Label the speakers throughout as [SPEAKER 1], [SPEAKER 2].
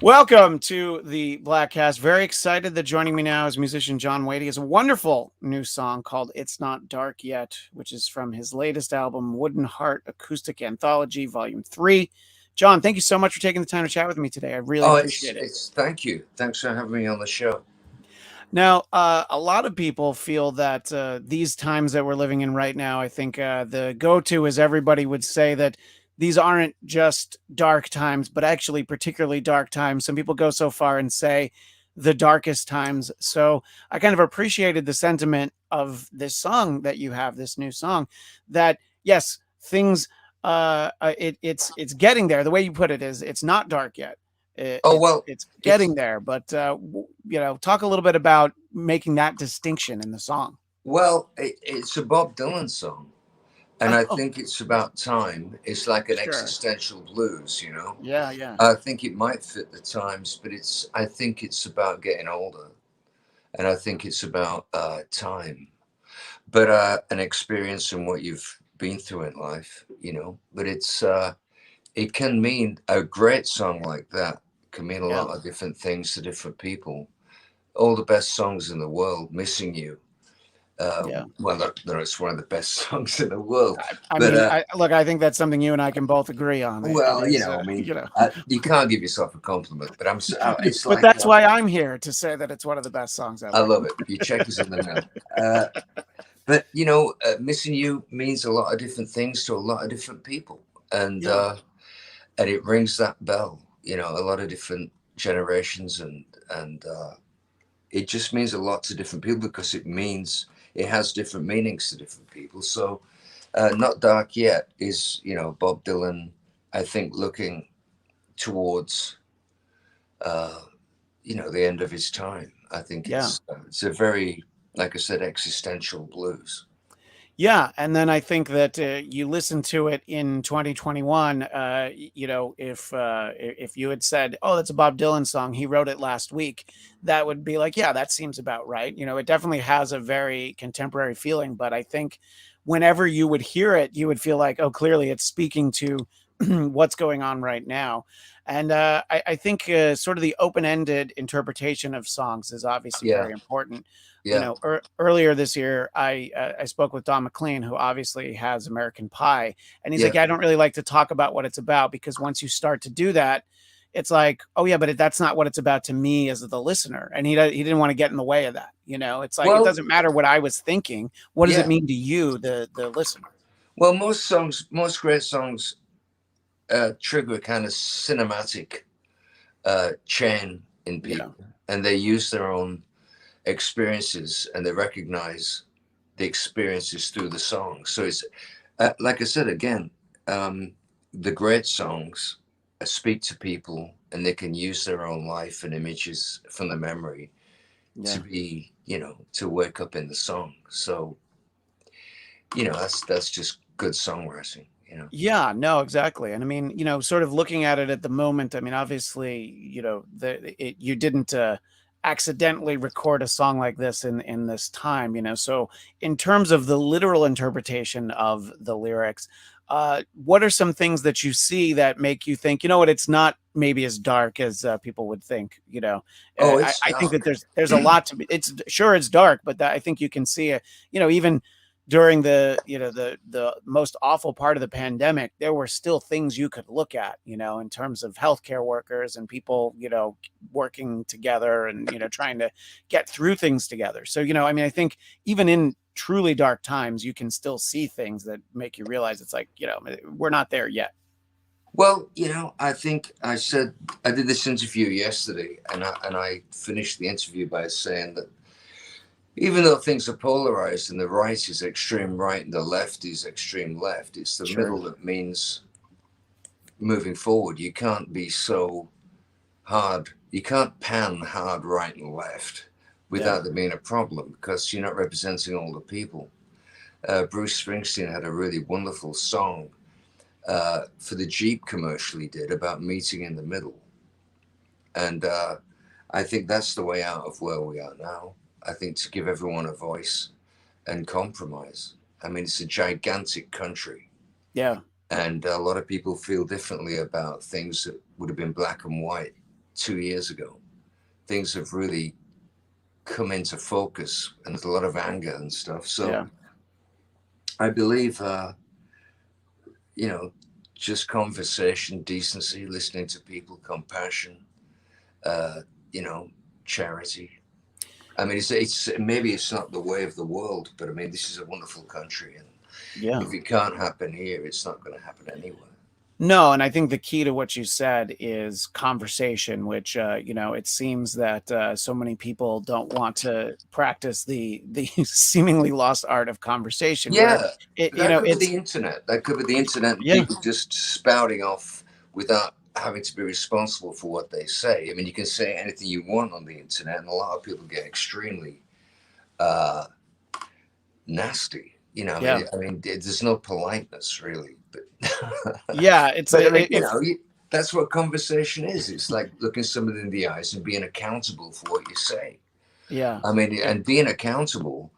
[SPEAKER 1] Welcome to the Bladtcast. Very excited that joining me now is musician John Waite. He has a wonderful new song called It's Not Dark Yet, which is from his latest album, Wooden Heart Acoustic Anthology, Volume 3. John, thank you so much for taking the time to chat with me today. I really
[SPEAKER 2] Oh, it's
[SPEAKER 1] appreciate it.
[SPEAKER 2] it's thank you. Thanks for having me on the show.
[SPEAKER 1] Now, a lot of people feel that these times that we're living in right now, I think the go to is everybody would say that these aren't just dark times, but actually particularly dark times. Some people go so far and say the darkest times. So I kind of appreciated the sentiment of this song that you have, this new song, that yes, things, it's getting there. The way you put it is it's not dark yet.
[SPEAKER 2] Oh well,
[SPEAKER 1] It's
[SPEAKER 2] it's
[SPEAKER 1] getting there, but talk a little bit about making that distinction in the song.
[SPEAKER 2] it's a Bob Dylan song, and I
[SPEAKER 1] Oh,
[SPEAKER 2] think it's about time. It's like an
[SPEAKER 1] sure.
[SPEAKER 2] existential blues.
[SPEAKER 1] Yeah, yeah,
[SPEAKER 2] I think it might fit the times, but I think it's about getting older, and I think it's about time, but an experience and what you've been through in life. But it can mean a great song like that can mean a
[SPEAKER 1] yeah,
[SPEAKER 2] lot of different things to different people. All the best songs in the world, Missing You.
[SPEAKER 1] yeah.
[SPEAKER 2] It's one of the best songs in the world.
[SPEAKER 1] I
[SPEAKER 2] But
[SPEAKER 1] mean, look, I think that's something you and I can both agree on. It
[SPEAKER 2] well,
[SPEAKER 1] is,
[SPEAKER 2] I mean, you can't give yourself a compliment, but it's
[SPEAKER 1] but
[SPEAKER 2] like
[SPEAKER 1] that's why I'm here to say that it's one of the best songs
[SPEAKER 2] I
[SPEAKER 1] ever.
[SPEAKER 2] love it. Your check is in the mail. But Missing You means a lot of different things to a lot of different people, and
[SPEAKER 1] Yeah,
[SPEAKER 2] it rings that bell. A lot of different generations, and it just means a lot to different people because it has different meanings to different people. So, Not Dark Yet is, Bob Dylan, I think, looking towards, uh, the end of his time. I think
[SPEAKER 1] yeah.
[SPEAKER 2] it's a very, like I said, existential blues.
[SPEAKER 1] Yeah, and then I think that you listen to it in 2021. If you had said, "Oh, that's a Bob Dylan song. He wrote it last week," that would be like, "Yeah, that seems about right." It definitely has a very contemporary feeling. But I think whenever you would hear it, you would feel like, "Oh, clearly it's speaking to what's going on right now." And I think sort of the open-ended interpretation of songs is obviously
[SPEAKER 2] Yeah,
[SPEAKER 1] very important.
[SPEAKER 2] yeah.
[SPEAKER 1] Earlier this year, I spoke with Don McLean, who obviously has American Pie, and he's like,
[SPEAKER 2] Yeah.
[SPEAKER 1] "Yeah, I don't really like to talk about what it's about because once you start to do that, it's like, oh yeah, but that's not what it's about to me as the listener." And he didn't want to get in the way of that. It's like it
[SPEAKER 2] Well,
[SPEAKER 1] doesn't matter what I was thinking. What does it
[SPEAKER 2] yeah.
[SPEAKER 1] mean to you, the listener?
[SPEAKER 2] Well, most great songs trigger a kind of cinematic chain in
[SPEAKER 1] Yeah,
[SPEAKER 2] people, and they use their own experiences and they recognize the experiences through the song. So it's like I said again, um, the great songs speak to people, and they can use their own life and images from the memory to
[SPEAKER 1] yeah.
[SPEAKER 2] be, to wake up in the song. So that's just good songwriting.
[SPEAKER 1] Yeah, no, exactly. And I mean, sort of looking at it at the moment, I mean, obviously, you didn't accidentally record a song like this in this time. So in terms of the literal interpretation of the lyrics, what are some things that you see that make you think, you know what, it's not maybe as dark as people would think.
[SPEAKER 2] Oh,
[SPEAKER 1] I,
[SPEAKER 2] it's
[SPEAKER 1] I think that
[SPEAKER 2] dark.
[SPEAKER 1] there's a lot to be. It's sure it's dark, but I think you can see it. Even during the most awful part of the pandemic, there were still things you could look at, in terms of healthcare workers and people, working together and, trying to get through things together. So, I mean, I think even in truly dark times, you can still see things that make you realize it's like, we're not there yet.
[SPEAKER 2] Well, I think I did this interview yesterday, and I finished the interview by saying that even though things are polarized and the right is extreme right and the left is extreme left, it's the
[SPEAKER 1] Sure.
[SPEAKER 2] middle that means moving forward. You can't be so hard. You can't pan hard right and left
[SPEAKER 1] Yeah.
[SPEAKER 2] without there being a problem because you're not representing all the people. Bruce Springsteen had a really wonderful song for the Jeep commercial he did about meeting in the middle. And I think that's the way out of where we are now. I think to give everyone a voice and compromise. I mean, it's a gigantic country,
[SPEAKER 1] Yeah.
[SPEAKER 2] and a lot of people feel differently about things that would have been black and white 2 years ago. Things have really come into focus, and there's a lot of anger and stuff. So
[SPEAKER 1] Yeah.
[SPEAKER 2] I believe, you know, just conversation, decency, listening to people, compassion, uh, you know, charity. I mean, it's maybe it's not the way of the world, but I mean, this is a wonderful country, and
[SPEAKER 1] Yeah.
[SPEAKER 2] if it can't happen here, it's not going to happen anywhere.
[SPEAKER 1] No, and I think the key to what you said is conversation, which it seems that so many people don't want to practice the seemingly lost art of conversation, where
[SPEAKER 2] Yeah,
[SPEAKER 1] it
[SPEAKER 2] that could be
[SPEAKER 1] it's
[SPEAKER 2] the internet. That could be the internet and
[SPEAKER 1] yeah,
[SPEAKER 2] people just spouting off without having to be responsible for what they say. I mean, you can say anything you want on the internet, and a lot of people get extremely uh, nasty. You know,
[SPEAKER 1] yeah,
[SPEAKER 2] I mean, there's no politeness really. But,
[SPEAKER 1] yeah. It's
[SPEAKER 2] but I mean,
[SPEAKER 1] if
[SPEAKER 2] that's what conversation is. It's like looking somebody in the eyes and being accountable for what you say.
[SPEAKER 1] yeah,
[SPEAKER 2] I mean, and being accountable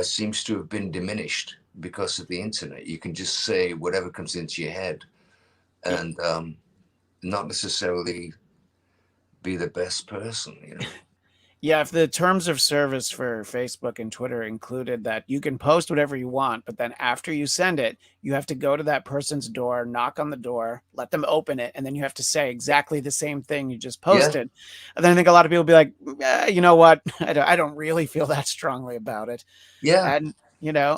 [SPEAKER 2] seems to have been diminished because of the internet. You can just say whatever comes into your head and not necessarily be the best person, you know?
[SPEAKER 1] Yeah, if the terms of service for Facebook and Twitter included that you can post whatever you want, but then after you send it, you have to go to that person's door, knock on the door, let them open it, and then you have to say exactly the same thing you just
[SPEAKER 2] Yeah,
[SPEAKER 1] posted. And then I think a lot of people would be like, you know what? I don't really feel that strongly about it.
[SPEAKER 2] yeah,
[SPEAKER 1] And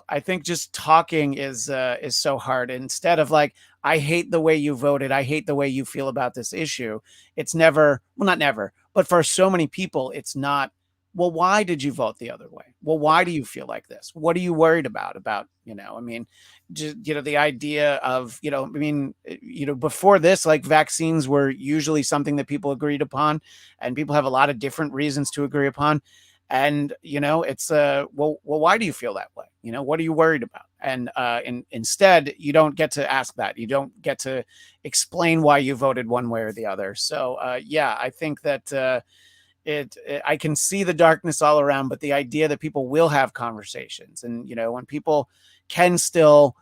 [SPEAKER 1] I think just talking is so hard. Instead of like, I hate the way you voted, I hate the way you feel about this issue. It's never, well, not never, but for so many people, it's not, well, why did you vote the other way? Well, why do you feel like this? What are you worried about, I mean, just, the idea of, before this, like vaccines were usually something that people agreed upon, and people have a lot of different reasons to agree upon. And it's well, why do you feel that way? What are you worried about? And instead, you don't get to ask that. You don't get to explain why you voted one way or the other. So yeah, I think that I can see the darkness all around, but the idea that people will have conversations, and when people can still,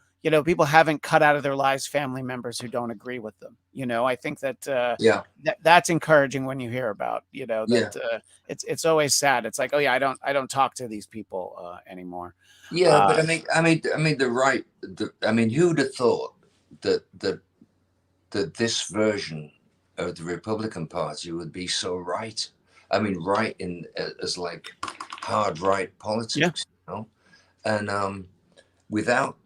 [SPEAKER 1] people haven't cut out of their lives family members who don't agree with them. I think that
[SPEAKER 2] yeah,
[SPEAKER 1] that's encouraging when you hear about,
[SPEAKER 2] yeah,
[SPEAKER 1] that it's always sad. It's like, oh yeah, I don't talk to these people anymore.
[SPEAKER 2] yeah. But
[SPEAKER 1] Uh,
[SPEAKER 2] I mean, I mean, who'd have thought that this version of the Republican Party would be so right? I mean, right in as like hard right
[SPEAKER 1] yeah,
[SPEAKER 2] politics, and without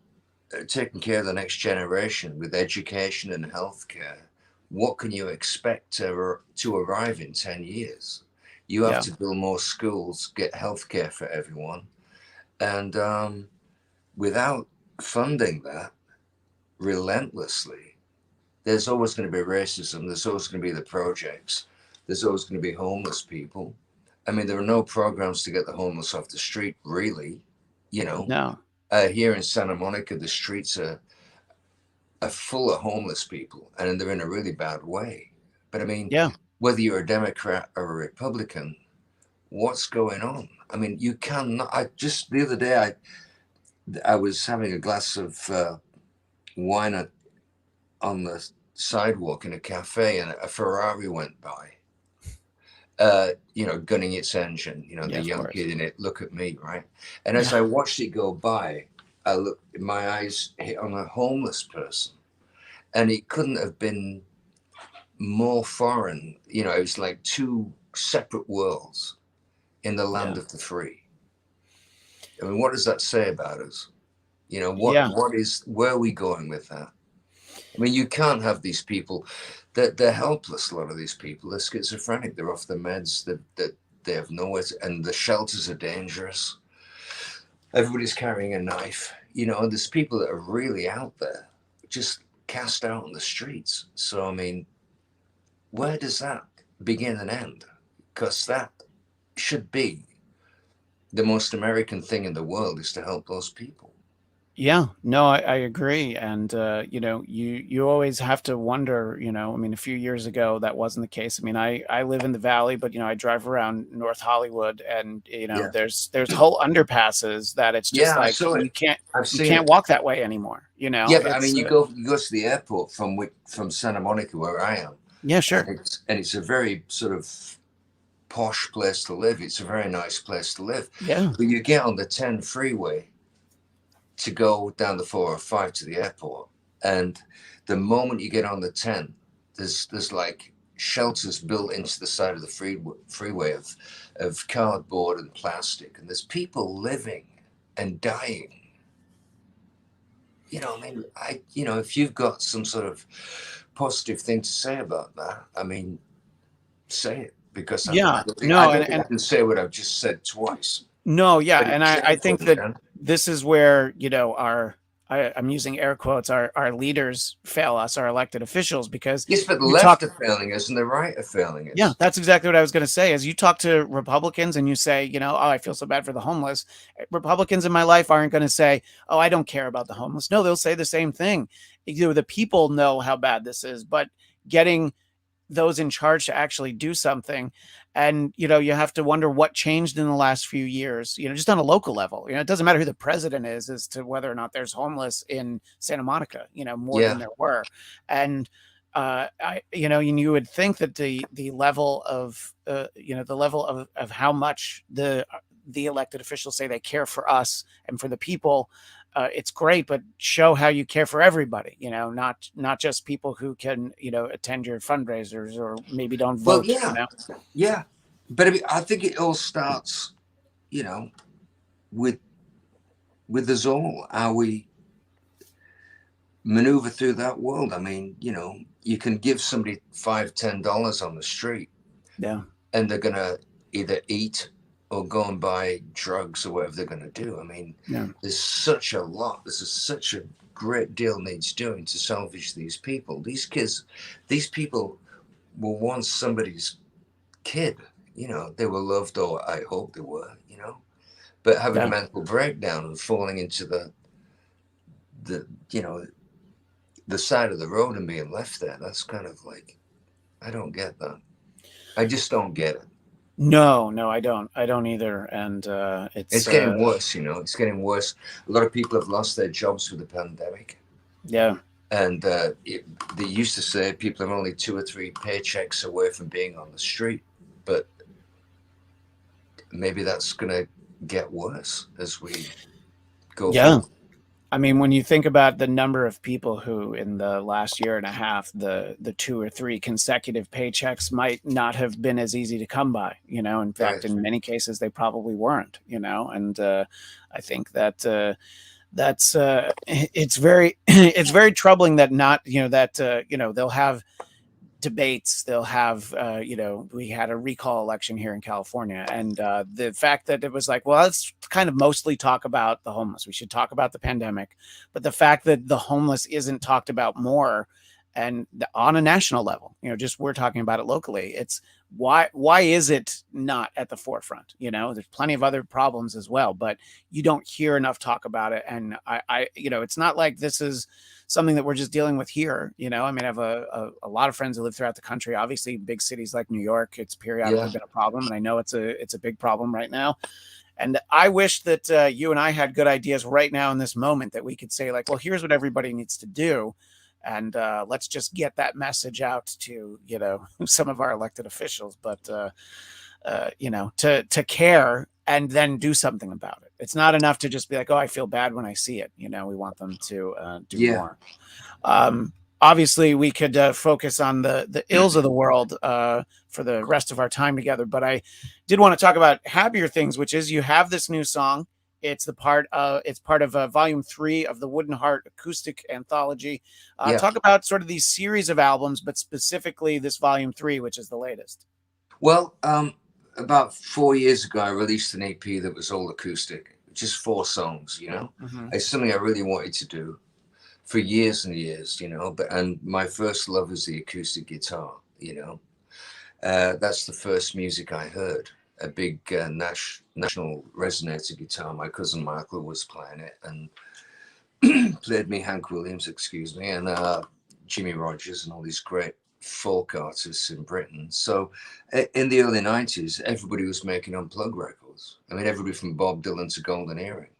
[SPEAKER 2] taking care of the next generation with education and healthcare, what can you expect to arrive in 10 years? You have
[SPEAKER 1] yeah,
[SPEAKER 2] to build more schools, get healthcare for everyone. And without funding that relentlessly, there's always going to be racism. There's always going to be the projects. There's always going to be homeless people. I mean, there are no programs to get the homeless off the street, really. You know,
[SPEAKER 1] no,
[SPEAKER 2] here in Santa Monica, the streets are full of homeless people, and they're in a really bad way. But I mean,
[SPEAKER 1] yeah,
[SPEAKER 2] whether you're a Democrat or a Republican, what's going on? I mean, you cannot. I just the other day, I was having a glass of wine on the sidewalk in a cafe, and a Ferrari went by. Gunning its engine.
[SPEAKER 1] yeah,
[SPEAKER 2] The
[SPEAKER 1] of
[SPEAKER 2] young
[SPEAKER 1] course,
[SPEAKER 2] kid in it. Look at me, right? And as
[SPEAKER 1] yeah,
[SPEAKER 2] I watched it go by, my eyes hit on a homeless person, and it couldn't have been more foreign. It was like two separate worlds in the land
[SPEAKER 1] yeah,
[SPEAKER 2] of the free. I mean, what does that say about us?
[SPEAKER 1] yeah,
[SPEAKER 2] Where are we going with that? I mean, you can't have these people that they're helpless. A lot of these people, they're schizophrenic. They're off the meds. That they have nowhere to, and the shelters are dangerous. Everybody's carrying a knife. And there's people that are really out there, just cast out on the streets. So I mean, where does that begin and end? Because that should be the most American thing in the world, is to help those people.
[SPEAKER 1] yeah. No, I agree. And you always have to wonder. I mean, a few years ago that wasn't the case. I mean, I live in the valley, but I drive around North Hollywood, and
[SPEAKER 2] Yeah.
[SPEAKER 1] there's whole underpasses that it's just
[SPEAKER 2] Yeah, I
[SPEAKER 1] like
[SPEAKER 2] saw it.
[SPEAKER 1] you can't
[SPEAKER 2] I've
[SPEAKER 1] you
[SPEAKER 2] seen
[SPEAKER 1] can't
[SPEAKER 2] it.
[SPEAKER 1] walk that way anymore.
[SPEAKER 2] Yeah, but I
[SPEAKER 1] It's
[SPEAKER 2] mean, you go to the airport from Santa Monica, where I am.
[SPEAKER 1] Yeah,
[SPEAKER 2] and
[SPEAKER 1] sure.
[SPEAKER 2] it's a very sort of posh place to live. It's a very nice place to live.
[SPEAKER 1] Yeah.
[SPEAKER 2] But you get on the 10 freeway to go down the 405 to the airport, and the moment you get on the 10, there's like shelters built into the side of the freeway of cardboard and plastic, and there's people living and dying. I mean, if you've got some sort of positive thing to say about that, I mean, say it, because
[SPEAKER 1] Yeah.
[SPEAKER 2] I
[SPEAKER 1] No,
[SPEAKER 2] don't think
[SPEAKER 1] and
[SPEAKER 2] I can say what I've just said twice.
[SPEAKER 1] no, yeah,
[SPEAKER 2] But
[SPEAKER 1] and I think
[SPEAKER 2] example,
[SPEAKER 1] that
[SPEAKER 2] man.
[SPEAKER 1] this is where, I'm using air quotes, our leaders fail us, our elected officials, because
[SPEAKER 2] Yes, but the
[SPEAKER 1] you talk.
[SPEAKER 2] left are failing us and the right are failing
[SPEAKER 1] Yeah,
[SPEAKER 2] us.
[SPEAKER 1] that's exactly what I was going to say. As you talk to Republicans and you say, oh, I feel so bad for the homeless. Republicans in my life aren't going to say, oh, I don't care about the homeless. No, they'll say the same thing. The people know how bad this is, but getting those in charge to actually do something. And, you have to wonder what changed in the last few years, just on a local level. It doesn't matter who the president is as to whether or not there's homeless in Santa Monica, more than
[SPEAKER 2] Yeah,
[SPEAKER 1] there were. And, and you would think that the level of, the level of how much the elected officials say they care for us and for the people, it's great, but show how you care for everybody, not just people who can, attend your fundraisers or maybe don't
[SPEAKER 2] well,
[SPEAKER 1] vote.
[SPEAKER 2] yeah. But I think it all starts, you know, with us all, how we maneuver through that world. I mean, you can give somebody $5, $10 on the street,
[SPEAKER 1] Yeah.
[SPEAKER 2] and they're gonna either eat or go and buy drugs or whatever they're gonna do. I mean,
[SPEAKER 1] Yeah.
[SPEAKER 2] there's such a lot. Such a great deal needs doing to salvage these people. These kids, these people were once somebody's kid. They were loved, or I hope they were. But having a
[SPEAKER 1] Yeah.
[SPEAKER 2] mental breakdown and falling into the the side of the road and being left there. That's kind of like, I don't get that. I just don't get it.
[SPEAKER 1] No, no, I don't either. And it's
[SPEAKER 2] It's getting worse. It's getting worse. A lot of people have lost their jobs with the pandemic.
[SPEAKER 1] yeah.
[SPEAKER 2] And they used to say people are only 2 or 3 paychecks away from being on the street. But maybe that's going to get worse as we go
[SPEAKER 1] Yeah.
[SPEAKER 2] forward.
[SPEAKER 1] I mean, when you think about the number of people who in the last year and a half, the 2 or 3 consecutive paychecks might not have been as easy to come by, in fact,
[SPEAKER 2] Right.
[SPEAKER 1] in many cases, they probably weren't, and I think that that's it's very it's very troubling that not that they'll have debates, they'll have we had a recall election here in California, and the fact that it was like, well, let's kind of mostly talk about the homeless, we should talk about the pandemic, but the fact that the homeless isn't talked about more and on a national level, just we're talking about it locally, it's why is it not at the forefront? There's plenty of other problems as well, but you don't hear enough talk about it. And it's not like this is something that we're just dealing with here. I mean, I have a lot of friends who live throughout the country. Obviously, big cities like New York, it's periodically
[SPEAKER 2] Yeah.
[SPEAKER 1] been a problem, and I know it's a big problem right now. And I wish that you and I had good ideas right now in this moment that we could say, like, well, here's what everybody needs to do, and let's just get that message out to some of our elected officials. But to care and then do something about it. It's not enough to just be like, oh, I feel bad when I see it. We want them to do
[SPEAKER 2] Yeah.
[SPEAKER 1] more. Obviously, we could focus on the ills of the world for the rest of our time together. But I did want to talk about happier things, which is you have this new song. It's part of volume 3 of the Wooden Heart acoustic anthology.
[SPEAKER 2] Yeah.
[SPEAKER 1] Talk about sort of these series of albums, but specifically this volume 3, which is the latest.
[SPEAKER 2] Well, about 4 years ago, I released an EP that was all acoustic, just 4 songs.
[SPEAKER 1] Mm-hmm.
[SPEAKER 2] It's something I really wanted to do for years and years. And my first love is the acoustic guitar. That's the first music I heard. A big national resonator guitar. My cousin Michael was playing it and played me Hank Williams, excuse me, and Jimmy Rogers and all these great folk artists in Britain. So in the early 90s, everybody was making unplugged records. I mean, everybody from Bob Dylan to Golden Earring.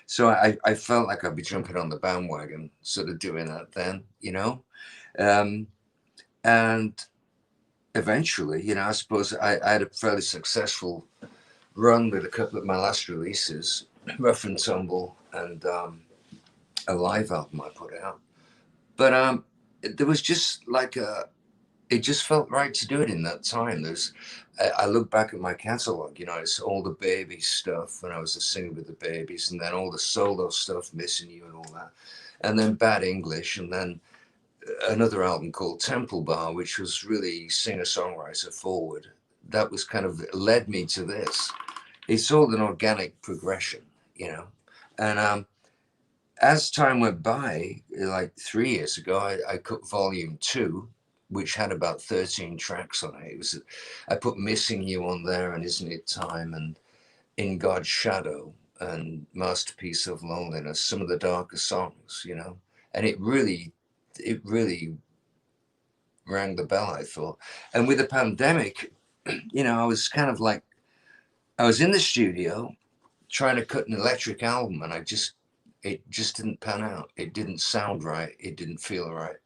[SPEAKER 2] So I felt like I'd be jumping on the bandwagon, sort of doing that then. Um, And eventually, I suppose I had a fairly successful run with a couple of my last releases, Rough and Tumble and a live album I put out. But there was just like it just felt right to do it in that time. I look back at my catalog, it's all the baby stuff when I was a singer with the Babies, and then all the solo stuff, Missing You and all that, and then Bad English, and then another album called Temple Bar, which was really singer-songwriter forward. That was kind of led me to this. It's all an organic progression, and as time went by, like 3 years ago, I cut volume 2, which had about 13 tracks on it. I put Missing You on there, and Isn't It Time, and In God's Shadow, and Masterpiece of Loneliness, some of the darker songs, and it really rang the bell, I thought. And with the pandemic, I was kind of like, I was in the studio trying to cut an electric album, and it just didn't pan out. It didn't sound right. It didn't feel right.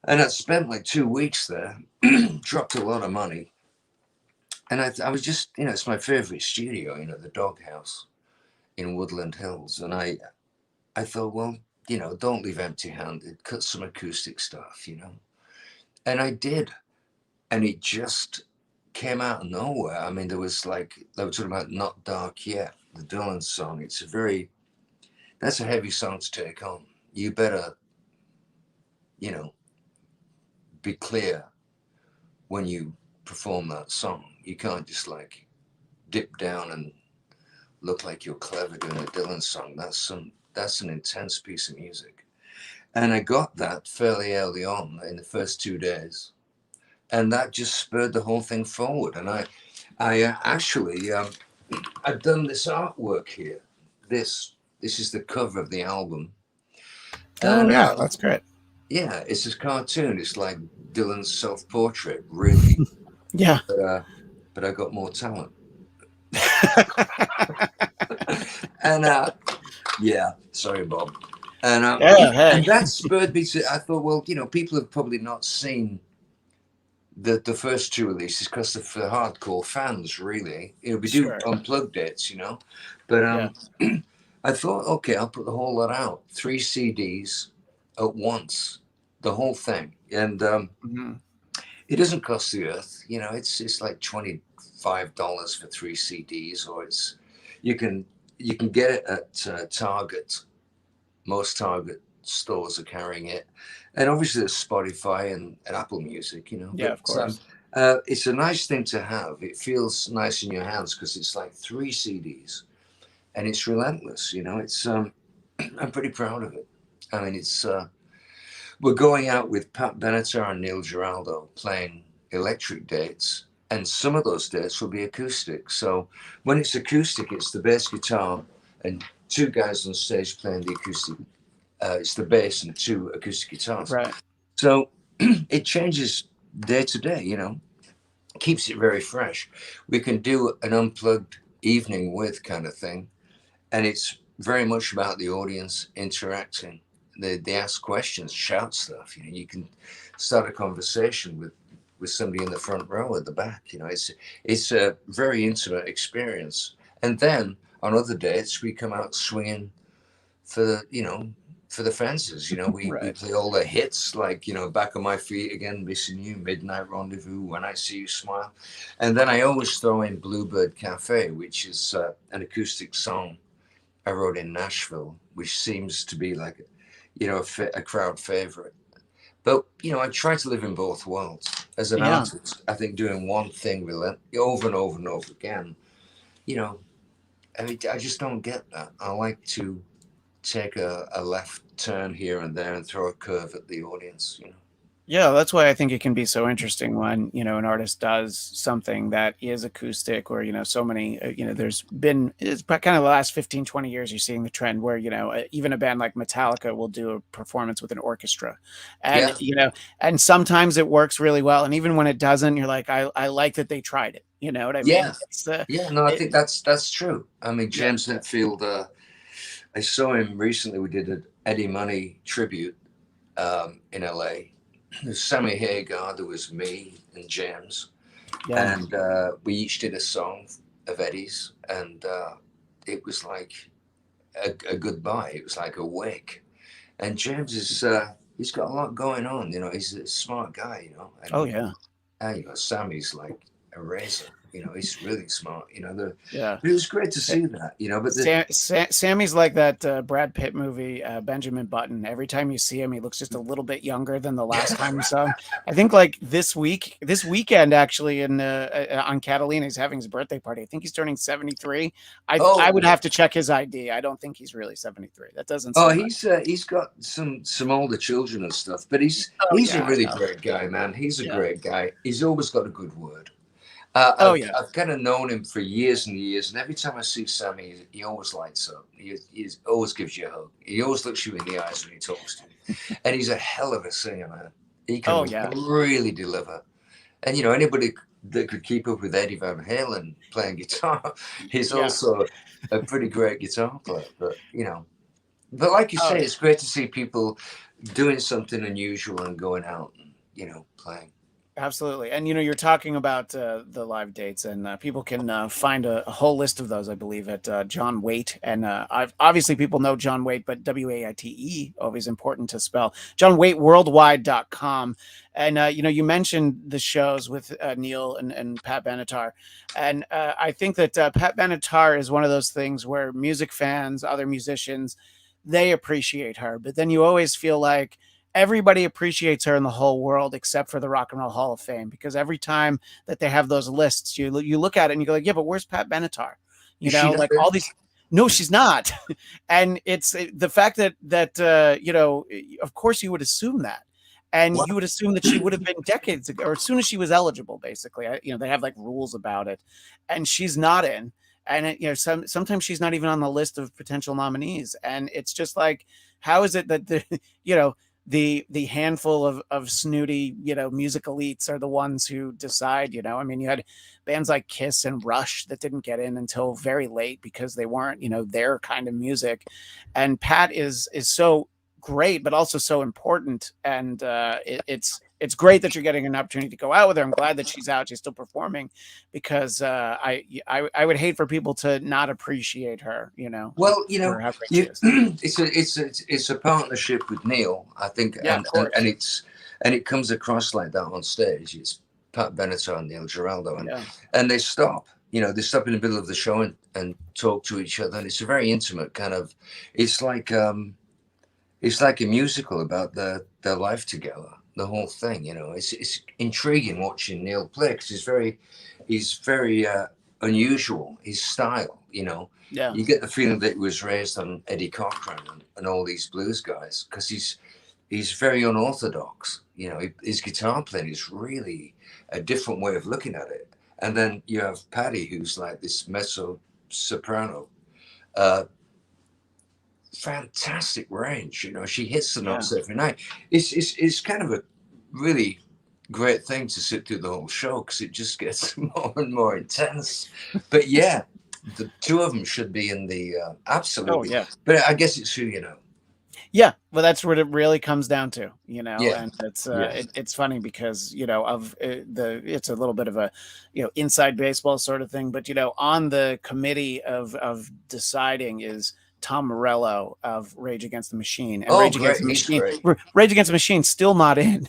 [SPEAKER 2] And I spent like 2 weeks there, dropped a lot of money. And I was just, it's my favorite studio, the Doghouse in Woodland Hills. And I thought, well, don't leave empty handed, cut some acoustic stuff, And I did. And it just came out of nowhere. I mean, there was like, they were talking about Not Dark Yet, the Dylan song. That's a heavy song to take on. You better, be clear when you perform that song. You can't just like dip down and look like you're clever doing a Dylan song. That's an intense piece of music. And I got that fairly early on in the first 2 days. And that just spurred the whole thing forward. And I actually, I've done this artwork here. This is the cover of the album.
[SPEAKER 1] Oh
[SPEAKER 2] And
[SPEAKER 1] yeah, that's great.
[SPEAKER 2] yeah, it's a cartoon. It's like Dylan's self-portrait, really.
[SPEAKER 1] Yeah.
[SPEAKER 2] But I got more talent. And yeah, sorry, Bob. And
[SPEAKER 1] Yeah, hey.
[SPEAKER 2] and that spurred me to. I thought, well, people have probably not seen the first 2 releases because they're for hardcore fans, really. We do
[SPEAKER 1] Sure.
[SPEAKER 2] unplugged dates, but
[SPEAKER 1] Yeah.
[SPEAKER 2] I thought, okay, I'll put the whole lot out, 3 CDs at once, the whole thing, and
[SPEAKER 1] Mhm.
[SPEAKER 2] it doesn't cost the earth, it's like $25 for 3 CDs, or you can get it at Target. Most Target stores are carrying it, and obviously there's Spotify and Apple Music,
[SPEAKER 1] Yeah,
[SPEAKER 2] but
[SPEAKER 1] of course.
[SPEAKER 2] it's a nice thing to have. It feels nice in your hands because it's like 3 CDs, and it's relentless. It's I'm pretty proud of it. I mean, it's we're going out with Pat Benatar and Neil Giraldo playing electric dates, and some of those dates will be acoustic. So when it's acoustic, it's the bass guitar and 2 guys on stage playing the acoustic. It's the bass and 2 acoustic guitars.
[SPEAKER 1] Right.
[SPEAKER 2] So it changes day to day, keeps it very fresh. We can do an unplugged evening with kind of thing. And it's very much about the audience interacting. They ask questions, shout stuff. You can start a conversation with somebody in the front row at the back. It's a very intimate experience. And then on other dates, we come out swinging for the fences. We
[SPEAKER 1] Right.
[SPEAKER 2] play all the hits like Back on My Feet Again, Missing You, Midnight Rendezvous, When I See You Smile, and then I always throw in Bluebird Cafe, which is an acoustic song I wrote in Nashville, which seems to be like a crowd favorite. But I try to live in both worlds. As an
[SPEAKER 1] Yeah.
[SPEAKER 2] artist, I think doing one thing over and over and over again, I mean, I just don't get that. I like to take a left turn here and there and throw a curve at the audience.
[SPEAKER 1] Yeah, that's why I think it can be so interesting when, an artist does something that is acoustic or, so many, there's been, it's kind of the last 15, 20 years, you're seeing the trend where, even a band like Metallica will do a performance with an orchestra. And,
[SPEAKER 2] Yeah,
[SPEAKER 1] and sometimes it works really well. And even when it doesn't, you're like, I like that they tried it. You know what I mean?
[SPEAKER 2] yeah,
[SPEAKER 1] It's,
[SPEAKER 2] yeah. No, I
[SPEAKER 1] it,
[SPEAKER 2] think that's true. I mean,
[SPEAKER 1] yeah.
[SPEAKER 2] James Hetfield. I saw him recently. We did an Eddie Money tribute in LA, There's Sammy Hagar, there was me and James,
[SPEAKER 1] Yeah.
[SPEAKER 2] and we each did a song of Eddie's, and it was like a goodbye. It was like a wake. And James is he's got a lot going on. You know, he's a smart guy. You know,
[SPEAKER 1] Oh yeah.
[SPEAKER 2] and you know, Sammy's like a razor. You know, he's really smart. You know,
[SPEAKER 1] Yeah.
[SPEAKER 2] but it was great to see that. You know, but
[SPEAKER 1] Sammy's like that Brad Pitt movie, Benjamin Button. Every time you see him, he looks just a little bit younger than the last time you saw him. I think like this weekend, actually, in on Catalina, he's having his birthday party. I think he's turning 73. I would
[SPEAKER 2] oh
[SPEAKER 1] have to check his ID. I don't think he's really 73. That doesn't
[SPEAKER 2] oh,
[SPEAKER 1] seem right.
[SPEAKER 2] he's got some older children and stuff. But
[SPEAKER 1] Oh
[SPEAKER 2] he's a
[SPEAKER 1] yeah, I
[SPEAKER 2] really
[SPEAKER 1] know.
[SPEAKER 2] great guy, man. He's a
[SPEAKER 1] Yeah.
[SPEAKER 2] great guy. He's always got a good word.
[SPEAKER 1] Oh yeah.
[SPEAKER 2] I've kind of known him for years and years, and every time I see Sammy, he always lights up. He always gives you a hug. He always looks you in the eyes when he talks to you, and he's a hell of a singer, man. He
[SPEAKER 1] Oh
[SPEAKER 2] can
[SPEAKER 1] yeah.
[SPEAKER 2] really deliver. And you know, anybody that could keep up with Eddie Van Halen playing guitar, he's
[SPEAKER 1] Yeah.
[SPEAKER 2] also a pretty great guitar player. But you know, but like you
[SPEAKER 1] Oh
[SPEAKER 2] say,
[SPEAKER 1] yeah.
[SPEAKER 2] it's great to see people doing something unusual and going out and playing.
[SPEAKER 1] Absolutely. And you're talking about the live dates, and people can find a whole list of those, I believe, at John Waite. And obviously, people know John Waite, but Waite, always important to spell. JohnWaiteWorldwide.com. And you mentioned the shows with Neil and Pat Benatar, and I think that Pat Benatar is one of those things where music fans, other musicians, they appreciate her, but then you always feel like everybody appreciates her in the whole world except for the Rock and Roll Hall of Fame, because every time that they have those lists, you look at it and you go like, yeah, but where's Pat Benatar?
[SPEAKER 2] Is she not
[SPEAKER 1] Like
[SPEAKER 2] there?
[SPEAKER 1] all these. No, she's not. And it's the fact that of course you would assume that. And
[SPEAKER 2] Wow.
[SPEAKER 1] you would assume that she would have been decades ago, or as soon as she was eligible, basically. They have like rules about it, and she's not in. And sometimes she's not even on the list of potential nominees, and it's just like, how is it that the you know the handful of snooty music elites are the ones who decide? I mean, you had bands like Kiss and Rush that didn't get in until very late because they weren't their kind of music. And Pat is so great but also so important, and it's great that you're getting an opportunity to go out with her. I'm glad that she's out, she's still performing, because I would hate for people to not appreciate her,
[SPEAKER 2] Well,
[SPEAKER 1] for how great she
[SPEAKER 2] you
[SPEAKER 1] is.
[SPEAKER 2] it's a partnership with Neil, I think,
[SPEAKER 1] Yeah, of
[SPEAKER 2] and
[SPEAKER 1] course.
[SPEAKER 2] it comes across like that on stage. It's Pat Benatar and Neil Giraldo,
[SPEAKER 1] Yeah.
[SPEAKER 2] and they stop. They stop in the middle of the show and talk to each other, and it's a very intimate kind of. It's like a musical about their life together. The whole thing, it's intriguing watching Neil play because he's very unusual. His style,
[SPEAKER 1] Yeah.
[SPEAKER 2] you get the feeling that he was raised on Eddie Cochran and all these blues guys because he's very unorthodox. His guitar playing is really a different way of looking at it. And then you have Patty, who's like this mezzo soprano. Uh, Fantastic range. She hits the
[SPEAKER 1] Yeah.
[SPEAKER 2] notes every night. It's kind of a really great thing to sit through the whole show because it just gets more and more intense. But yeah, the two of them should be in the
[SPEAKER 1] Oh
[SPEAKER 2] absolutely.
[SPEAKER 1] yeah.
[SPEAKER 2] But I guess it's who you know.
[SPEAKER 1] Yeah, well, that's what it really comes down to,
[SPEAKER 2] Yeah,
[SPEAKER 1] and
[SPEAKER 2] yeah.
[SPEAKER 1] it's funny because of it's a little bit of a inside baseball sort of thing, but on the committee of deciding is Tom Morello of Rage Against the Machine, and
[SPEAKER 2] Oh, great. He's great.
[SPEAKER 1] Rage Against the Machine still not in.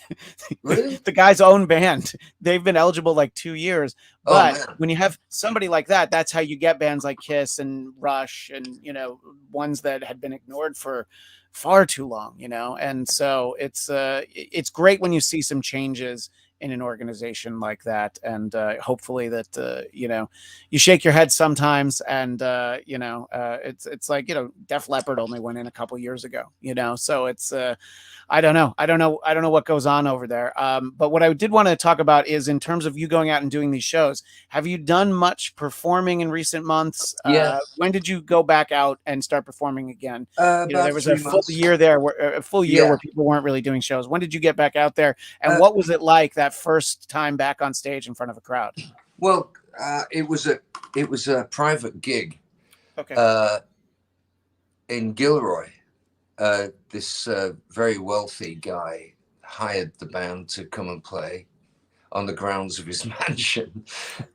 [SPEAKER 2] Really?
[SPEAKER 1] The guy's own band, they've been eligible like 2 years,
[SPEAKER 2] Oh
[SPEAKER 1] but
[SPEAKER 2] man.
[SPEAKER 1] when you have somebody like that, that's how you get bands like Kiss and Rush, and ones that had been ignored for far too long, and so it's great when you see some changes in an organization like that, and hopefully that you shake your head sometimes, and it's like Def Leppard only went in a couple years ago, so it's I don't know what goes on over there. But what I did want to talk about is, in terms of you going out and doing these shows, have you done much performing in recent months?
[SPEAKER 2] Yeah.
[SPEAKER 1] When did you go back out and start performing again? There
[SPEAKER 2] About
[SPEAKER 1] was a
[SPEAKER 2] three
[SPEAKER 1] full
[SPEAKER 2] months.
[SPEAKER 1] year there, where a full year
[SPEAKER 2] Yeah.
[SPEAKER 1] where people weren't really doing shows. When did you get back out there, and
[SPEAKER 2] Uh,
[SPEAKER 1] what was it like that first time back on stage in front of a crowd?
[SPEAKER 2] well, it was a private gig
[SPEAKER 1] Okay.
[SPEAKER 2] uh, in Gilroy. This very wealthy guy hired the band to come and play on the grounds of his mansion.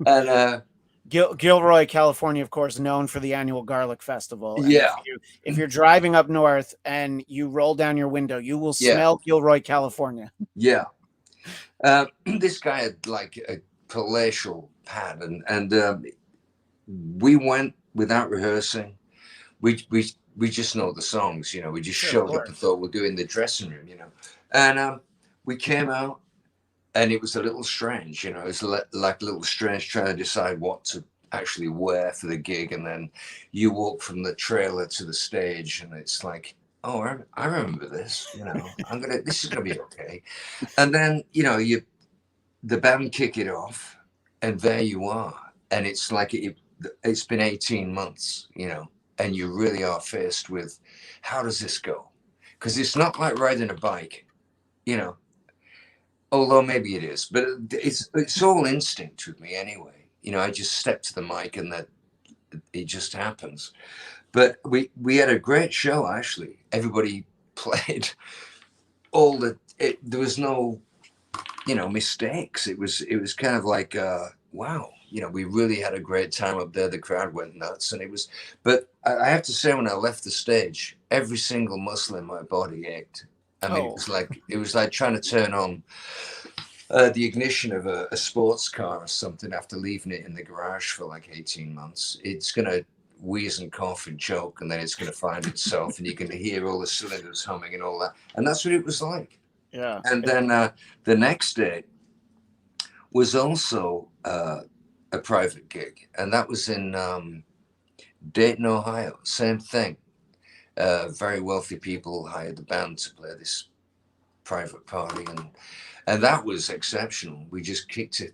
[SPEAKER 2] And
[SPEAKER 1] Gilroy, California, of course, known for the annual Garlic Festival. And
[SPEAKER 2] yeah,
[SPEAKER 1] if you're driving up north and you roll down your window, you will
[SPEAKER 2] yeah,
[SPEAKER 1] smell Gilroy, California.
[SPEAKER 2] yeah. This guy had like a palatial pad, and we went without rehearsing. We just know the songs, you know. We just
[SPEAKER 1] Sure, of
[SPEAKER 2] showed up and
[SPEAKER 1] course.
[SPEAKER 2] thought we'll do it in the dressing room, you know. And we came out, and it was a little strange, you know. It was like a little strange trying to decide what to actually wear for the gig, and then you walk from the trailer to the stage, and it's like, oh, I remember this, you know. This is gonna be okay. And then the band kick it off, and there you are, and it's like it's been 18 months, you know, and you really are faced with how does this go? Because it's not like riding a bike, you know, although maybe it is, but it's all instinct with me anyway. You know, I just step to the mic and that it just happens. But we had a great show actually. Everybody played there was no mistakes. It was kind of like wow, we really had a great time up there. The crowd went nuts, and it was. But I have to say, when I left the stage, every single muscle in my body ached. I mean,
[SPEAKER 1] Oh,
[SPEAKER 2] it was like trying to turn on the ignition of a sports car or something after leaving it in the garage for like 18 months. It's gonna wheeze and cough and choke, and then it's gonna find itself, and you can hear all the cylinders humming and all that. And that's what it was like.
[SPEAKER 1] yeah.
[SPEAKER 2] And then the next day was also a private gig, and that was in Dayton, Ohio. Same thing. Very wealthy people hired the band to play this private party, and that was exceptional. We just kicked it.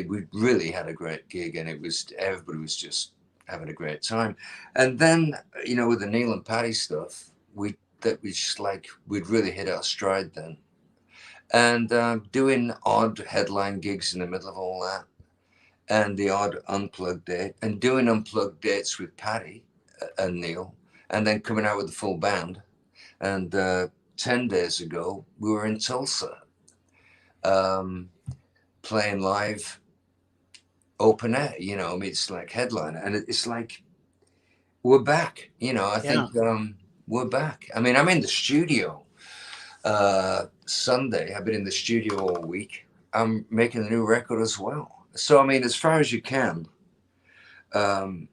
[SPEAKER 2] We really had a great gig, and everybody was just having a great time. And then with the Neil and Patty stuff, that was just like we'd really hit our stride then. And doing odd headline gigs in the middle of all that, and the odd unplugged date, and doing unplugged dates with Patty and Neil, and then coming out with the full band. And 10 days ago, we were in Tulsa um, playing live open air. I mean, it's like headliner, and it's like we're back. I
[SPEAKER 1] Yeah.
[SPEAKER 2] think we're back. I mean, I'm in the studio Sunday. I've been in the studio all week. I'm making a new record as well. So I mean, as far as you can, um,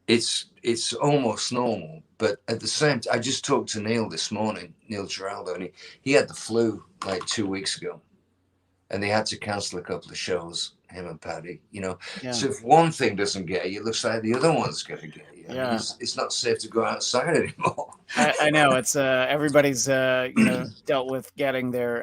[SPEAKER 2] it's almost normal. But at the same time, I just talked to Neil this morning, Neil Giraldo, and he had the flu like 2 weeks ago, and they had to cancel a couple of shows. Him and Paddy,
[SPEAKER 1] Yeah.
[SPEAKER 2] So if one thing doesn't get you, it looks like the other one's going to get you. I mean,
[SPEAKER 1] Yeah.
[SPEAKER 2] it's not safe to go outside anymore.
[SPEAKER 1] I know it's everybody's dealt with getting their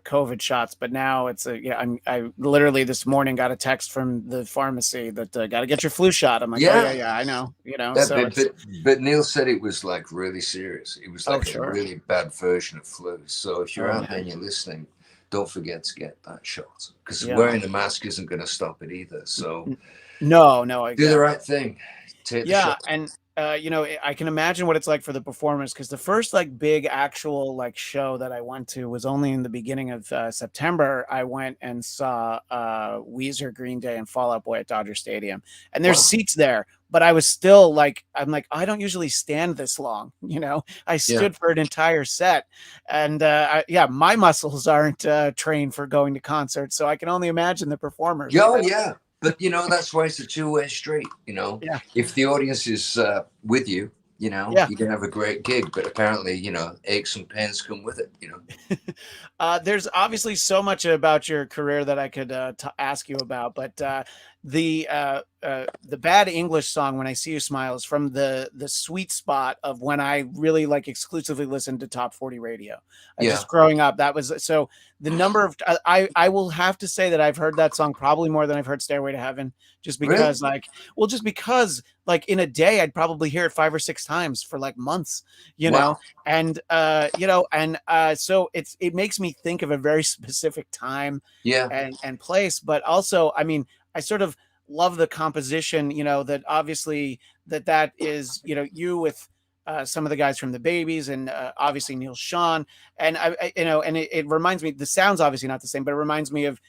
[SPEAKER 1] COVID shots, but now it's I literally this morning got a text from the pharmacy that got to get your flu shot. I'm like, oh yeah,
[SPEAKER 2] Yeah,
[SPEAKER 1] yeah, I know,
[SPEAKER 2] yeah,
[SPEAKER 1] so it's
[SPEAKER 2] but Neil said it was like really serious. It was
[SPEAKER 1] oh
[SPEAKER 2] like a
[SPEAKER 1] sure,
[SPEAKER 2] really bad version of flu. So if you're
[SPEAKER 1] oh
[SPEAKER 2] out there
[SPEAKER 1] man,
[SPEAKER 2] and you're listening, don't forget to get that shot, because
[SPEAKER 1] yeah,
[SPEAKER 2] wearing the mask isn't going to stop it either. So
[SPEAKER 1] no, no,
[SPEAKER 2] do the
[SPEAKER 1] exactly.
[SPEAKER 2] right thing. Take the
[SPEAKER 1] Yeah,
[SPEAKER 2] shot.
[SPEAKER 1] and I can imagine what it's like for the performers because the first like big actual like show that I went to was only in the beginning of September. I went and saw Weezer, Green Day, and Fall Out Boy at Dodger Stadium, and there's
[SPEAKER 2] Wow.
[SPEAKER 1] seats there. But I was still like, I'm like, I don't usually stand this long, I
[SPEAKER 2] Yeah.
[SPEAKER 1] stood for an entire set, and yeah, my muscles aren't trained for going to concerts, so I can only imagine the performers.
[SPEAKER 2] Yeah, oh, yeah. But that's why it's a two-way street.
[SPEAKER 1] Yeah,
[SPEAKER 2] If the audience is with you,
[SPEAKER 1] yeah.
[SPEAKER 2] you can have a great gig. But apparently, aches and pains come with it.
[SPEAKER 1] There's obviously so much about your career that I could ask you about, but the bad English song "When I See You Smile" is from the sweet spot of when I really like exclusively listened to top 40 radio.
[SPEAKER 2] Yeah.
[SPEAKER 1] Just growing up, that was so the number of I will have to say that I've heard that song probably more than I've heard "Stairway to Heaven," just
[SPEAKER 2] Really?
[SPEAKER 1] because just because like in a day I'd probably hear it 5 or 6 times for like months, you know
[SPEAKER 2] Wow.
[SPEAKER 1] and so it makes me think of a very specific time
[SPEAKER 2] Yeah.
[SPEAKER 1] and place, but also I mean I sort of love the composition, that obviously that is you with some of the guys from the Babies, and obviously Neil Sean. And and it reminds me. The sound's obviously not the same, but it reminds me of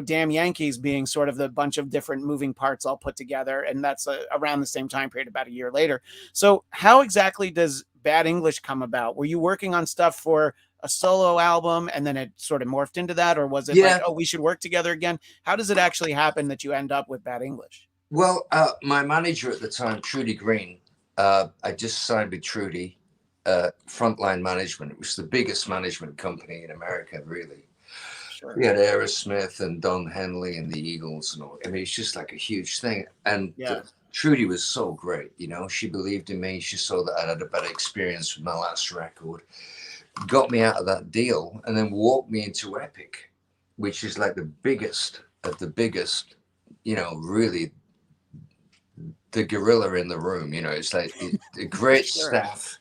[SPEAKER 1] Damn Yankees being sort of the bunch of different moving parts all put together, and that's around the same time period, about a year later. So, how exactly does Bad English come about? Were you working on stuff for a solo album and then it sort of morphed into that, or was it like,
[SPEAKER 2] Yeah.
[SPEAKER 1] oh, we should work together again? How does it actually happen that you end up with Bad English?
[SPEAKER 2] Well, my manager at the time, Trudy Green, I just signed with Trudy, Frontline Management. It was the biggest management company in America, really.
[SPEAKER 1] Sure.
[SPEAKER 2] We had Aerosmith and Don Henley and the Eagles and all. I mean, it's just like a huge thing. And
[SPEAKER 1] Yeah.
[SPEAKER 2] Trudy was so great. She believed in me. She saw that I had a better experience with my last record, got me out of that deal, and then walked me into Epic, which is like the biggest of the biggest, really the gorilla in the room. It's like a great
[SPEAKER 1] Sure.
[SPEAKER 2] staff,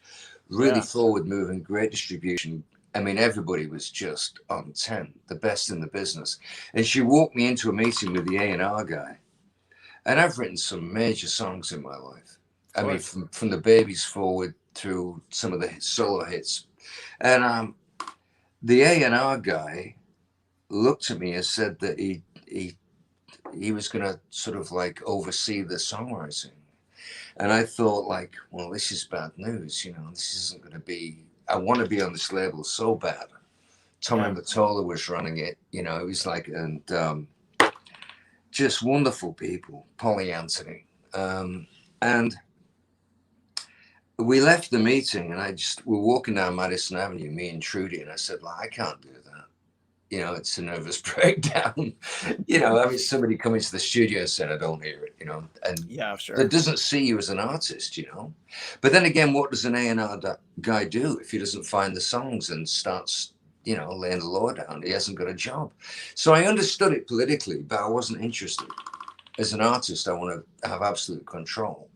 [SPEAKER 2] really
[SPEAKER 1] Yeah.
[SPEAKER 2] forward moving, great distribution. I mean, everybody was just on 10, the best in the business. And she walked me into a meeting with the A&R guy. And I've written some major songs in my life.
[SPEAKER 1] Of
[SPEAKER 2] I mean,
[SPEAKER 1] course.
[SPEAKER 2] from the Babies forward through some of the solo hits. And the A&R guy looked at me and said that he was going to sort of like oversee the songwriting. And I thought, like, well, this is bad news. This isn't going to be. I want to be on this label so bad. Tommy
[SPEAKER 1] Yeah.
[SPEAKER 2] Mottola was running it. It was like, and just wonderful people. Polly Anthony, and we left the meeting, and we're walking down Madison Avenue, me and Trudy, and I said, like, I can't do that. It's a nervous breakdown. I mean, somebody coming to the studio and said, I don't hear it, and
[SPEAKER 1] Yeah.
[SPEAKER 2] that
[SPEAKER 1] Sure.
[SPEAKER 2] doesn't see you as an artist. But then again, what does an A&R guy do if he doesn't find the songs and starts, laying the law down? He hasn't got a job. So I understood it politically, but I wasn't interested. As an artist, I want to have absolute control,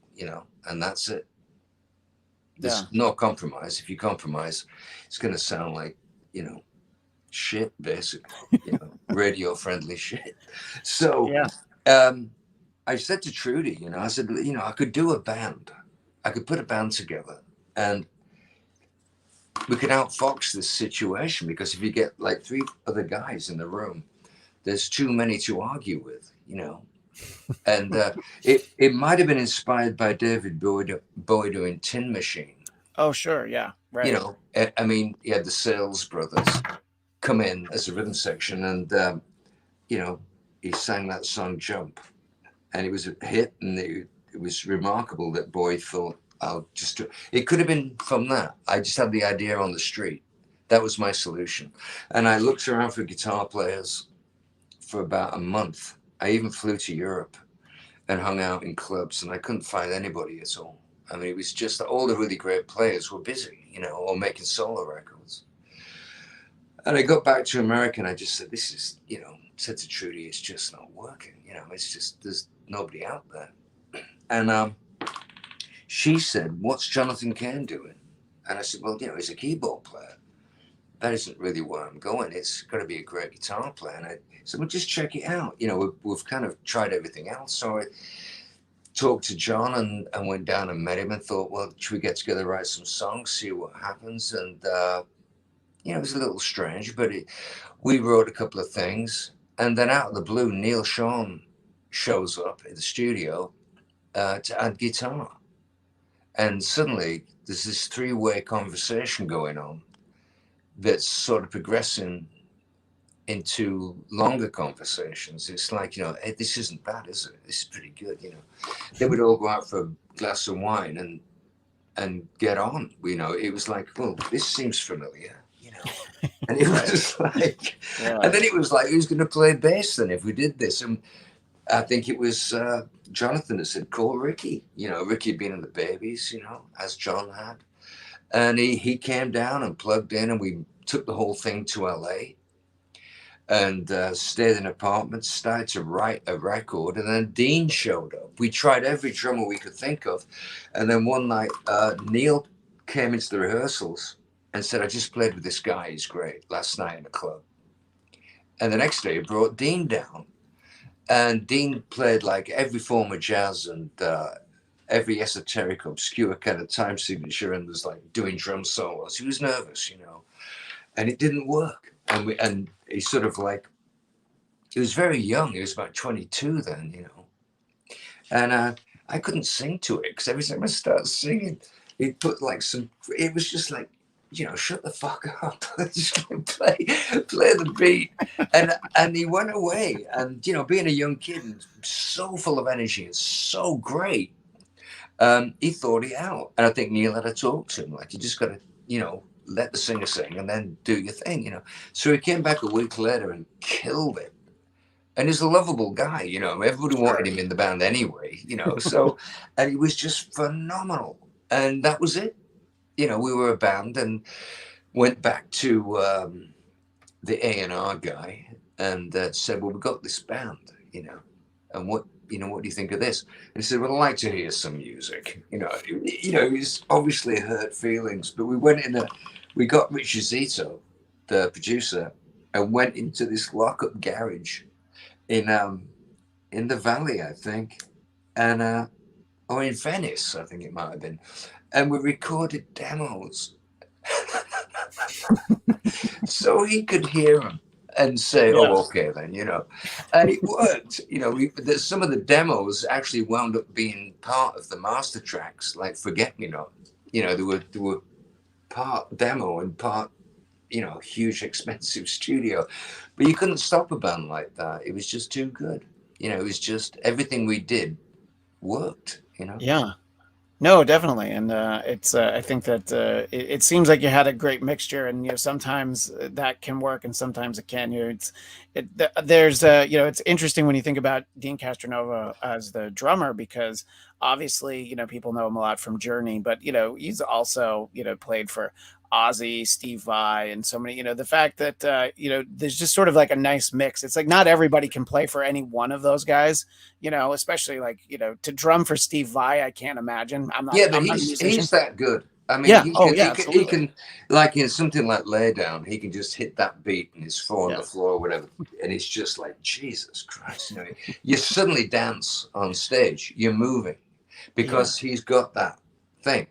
[SPEAKER 2] and that's it.
[SPEAKER 1] Yeah.
[SPEAKER 2] There's no compromise. If you compromise, it's going to sound like, shit, basically, radio friendly shit. So
[SPEAKER 1] Yeah.
[SPEAKER 2] I said to Trudy, I said, I could do a band. I could put a band together and we could outfox this situation, because if you get like 3 other guys in the room, there's too many to argue with. And it might have been inspired by David Bowie doing Tin Machine.
[SPEAKER 1] Oh, sure. Yeah. Right.
[SPEAKER 2] I mean, he had the Sales Brothers come in as a rhythm section, and he sang that song Jump, and it was a hit, and it was remarkable that Boyd thought, I'll just do it. It could have been from that. I just had the idea on the street. That was my solution. And I looked around for guitar players for about a month. I even flew to Europe and hung out in clubs, and I couldn't find anybody at all. I mean, it was just that all the really great players were busy, or making solo records. And I got back to America, and I just said, this is, said to Trudy, it's just not working. It's just, there's nobody out there. And she said, what's Jonathan Cain doing? And I said, well, he's a keyboard player. That isn't really where I'm going. It's got to be a great guitar player. And I said, well, just check it out. We've kind of tried everything else. So I talked to John and went down and met him and thought, well, should we get together, write some songs, see what happens? And, it was a little strange, but we wrote a couple of things. And then out of the blue, Neil Sean shows up in the studio to add guitar. And suddenly there's this 3-way conversation going on that's sort of progressing into longer conversations. It's like, hey, this isn't bad, is it? This is pretty good, They would all go out for a glass of wine and get on. It was like, well, this seems familiar. And it was like,
[SPEAKER 1] Yeah.
[SPEAKER 2] and then it was like, who's going to play bass then if we did this? And I think it was Jonathan that said, call Ricky. Ricky had been in the Babies, as John had. And he came down and plugged in, and we took the whole thing to LA and stayed in apartments, started to write a record. And then Dean showed up. We tried every drummer we could think of. And then one night, Neil came into the rehearsals and said, I just played with this guy. He's great, last night in a club. And the next day, he brought Dean down. And Dean played like every form of jazz and every esoteric, obscure kind of time signature and was like doing drum solos. He was nervous, you know, and it didn't work. And he sort of like, he was very young. He was about 22 then, you know, and I couldn't sing to it because every time I started singing, he'd put like some. It was just like, you know, shut the fuck up. Just play the beat, and he went away. And you know, being a young kid and so full of energy and so great, he thought it out. And I think Neil had to talk to him like, you just got to, you know, let the singer sing and then do your thing, you know. So he came back a week later and killed it. And he's a lovable guy, you know. Everybody wanted
[SPEAKER 1] Sure.
[SPEAKER 2] him in the band anyway, you know. So, and he was just phenomenal. And that was it. You know, we were a band and went back to the A&R guy and said, well, we've got this band, you know, and what do you think of this? And he said, well, I'd like to hear some music. He's obviously hurt feelings, but we got Richard Zito, the producer, and went into this lock-up garage in the Valley, I think, and or in Venice, I think it might have been, and we recorded demos so he could hear them and say,
[SPEAKER 1] Yeah.
[SPEAKER 2] "Oh, okay, then," you know, and it worked. You know, some of the demos actually wound up being part of the master tracks, like "Forget Me Not." You know, they were part demo and part, you know, huge expensive studio, but you couldn't stop a band like that. It was just too good. You know, it was just everything we did worked. You know.
[SPEAKER 1] Yeah. No, definitely, and it's. I think that it seems like you had a great mixture, and sometimes that can work, and sometimes it can. There's it's interesting when you think about Dean Castronova as the drummer because obviously people know him a lot from Journey, but he's also played for Ozzy, Steve Vai, and so many. The fact that there's just sort of like a nice mix. It's like not everybody can play for any one of those guys. Especially like to drum for Steve Vai, I can't imagine. I'm not
[SPEAKER 2] Yeah, but
[SPEAKER 1] I'm not a
[SPEAKER 2] he's
[SPEAKER 1] musician.
[SPEAKER 2] that good. I mean,
[SPEAKER 1] Yeah.
[SPEAKER 2] he
[SPEAKER 1] Oh
[SPEAKER 2] can
[SPEAKER 1] yeah,
[SPEAKER 2] he
[SPEAKER 1] absolutely.
[SPEAKER 2] can like in something like Lay Down, he can just hit that beat and his foot on the
[SPEAKER 1] Yeah.
[SPEAKER 2] floor or whatever, and it's just like Jesus Christ. You suddenly dance on stage. You're moving
[SPEAKER 1] Yeah.
[SPEAKER 2] because he's got that thing.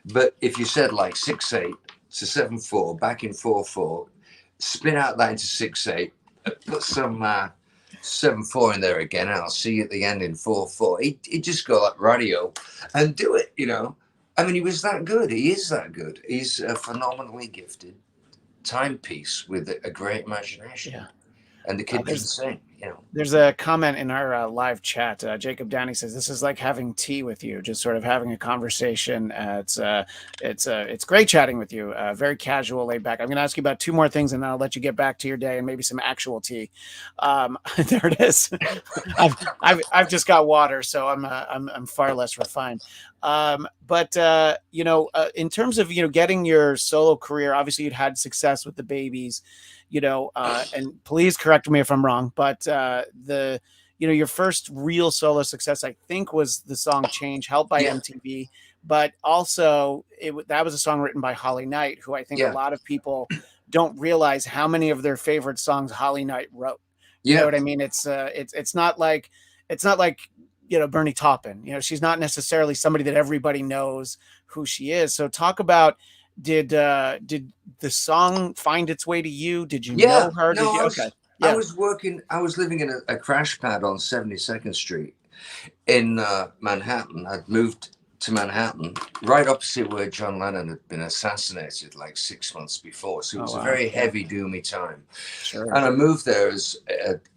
[SPEAKER 2] But if you said like 6/8 to 7/4, back in 4/4, spin out that into 6/8, put some 7/4 in there again, and I'll see you at the end in 4/4. He'd just go like radio and do it, you know. I mean, he was that good. He is that good. He's a phenomenally gifted timepiece with a great imagination.
[SPEAKER 1] Yeah.
[SPEAKER 2] And the kid can
[SPEAKER 1] There's
[SPEAKER 2] sing, you know.
[SPEAKER 1] There's a comment in our live chat. Jacob Downey says this is like having tea with you, just sort of having a conversation. It's great chatting with you. Very casual, laid back. I'm going to ask you about two more things, and then I'll let you get back to your day and maybe some actual tea. There it is. I've just got water, so I'm far less refined. But in terms of getting your solo career, obviously you'd had success with the Babies. And please correct me if I'm wrong, but the your first real solo success, I think, was the song "Change," helped by
[SPEAKER 2] Yeah,
[SPEAKER 1] MTV, but also that was a song written by Holly Knight, who I think a
[SPEAKER 2] yeah,
[SPEAKER 1] lot of people don't realize how many of their favorite songs Holly Knight wrote. You know
[SPEAKER 2] yeah.
[SPEAKER 1] what I mean? It's not like Bernie Taupin. She's not necessarily somebody that everybody knows who she is. So talk about did the song find its way to you? Did you
[SPEAKER 2] Yeah,
[SPEAKER 1] know her?
[SPEAKER 2] no,
[SPEAKER 1] Did you? Okay.
[SPEAKER 2] I
[SPEAKER 1] Yeah.
[SPEAKER 2] was working, I was living in a crash pad on 72nd Street in Manhattan. I'd moved to Manhattan, right opposite where John Lennon had been assassinated like 6 months before. So it
[SPEAKER 1] Oh
[SPEAKER 2] was a
[SPEAKER 1] wow.
[SPEAKER 2] very
[SPEAKER 1] Yeah.
[SPEAKER 2] heavy, doomy time.
[SPEAKER 1] Sure.
[SPEAKER 2] And I moved there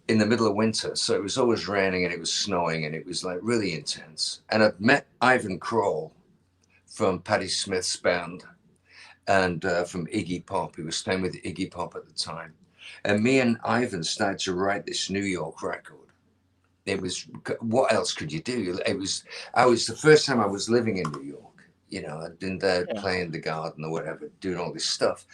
[SPEAKER 2] in the middle of winter. So it was always raining and it was snowing and it was like really intense. And I'd met Ivan Kroll from Patti Smith's band and from Iggy Pop. He was staying with Iggy Pop at the time. And me and Ivan started to write this New York record. It was, what else could you do? I was the first time I was living in New York. I'd been there
[SPEAKER 1] Yeah.
[SPEAKER 2] playing the garden or whatever, doing all this stuff.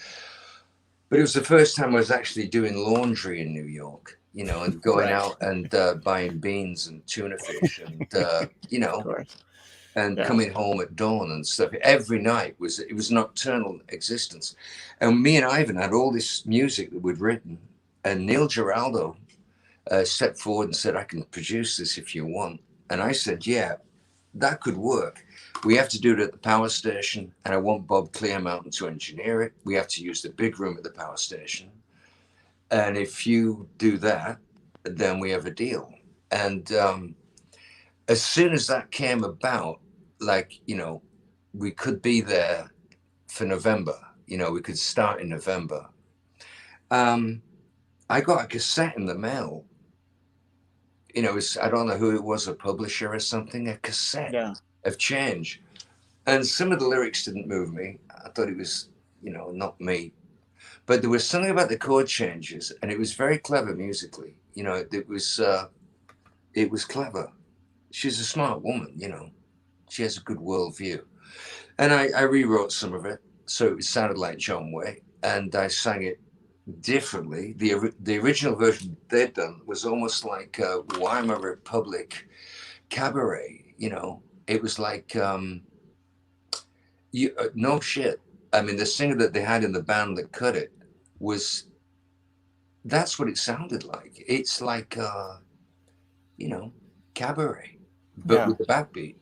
[SPEAKER 2] But it was the first time I was actually doing laundry in New York, and going
[SPEAKER 1] Right.
[SPEAKER 2] out and buying beans and tuna fish and,
[SPEAKER 1] Of course.
[SPEAKER 2] and
[SPEAKER 1] Yeah.
[SPEAKER 2] coming home at dawn and stuff. Every night was nocturnal existence. And me and Ivan had all this music that we'd written. And Neil Giraldo stepped forward and said, I can produce this if you want. And I said, yeah. that could work. We have to do it at the power station, and I want Bob Clearmountain to engineer it. We have to use the big room at the power station. And if you do that, then we have a deal. And as soon as that came about, like, we could be there for November, we could start in November. Um, I got a cassette in the mail. I don't know who it was, a publisher or something, a cassette
[SPEAKER 1] Yeah.
[SPEAKER 2] of Change. And some of the lyrics didn't move me. I thought it was, not me. But there was something about the chord changes, and it was very clever musically. It was clever. She's a smart woman, She has a good worldview. And I rewrote some of it, so it sounded like John Waite, and I sang it differently. The original version they'd done was almost like Weimar Republic cabaret. It was like no shit. I mean, the singer that they had in the band that cut it was that's what it sounded like. It's like you know cabaret, but
[SPEAKER 1] Yeah.
[SPEAKER 2] with the backbeat.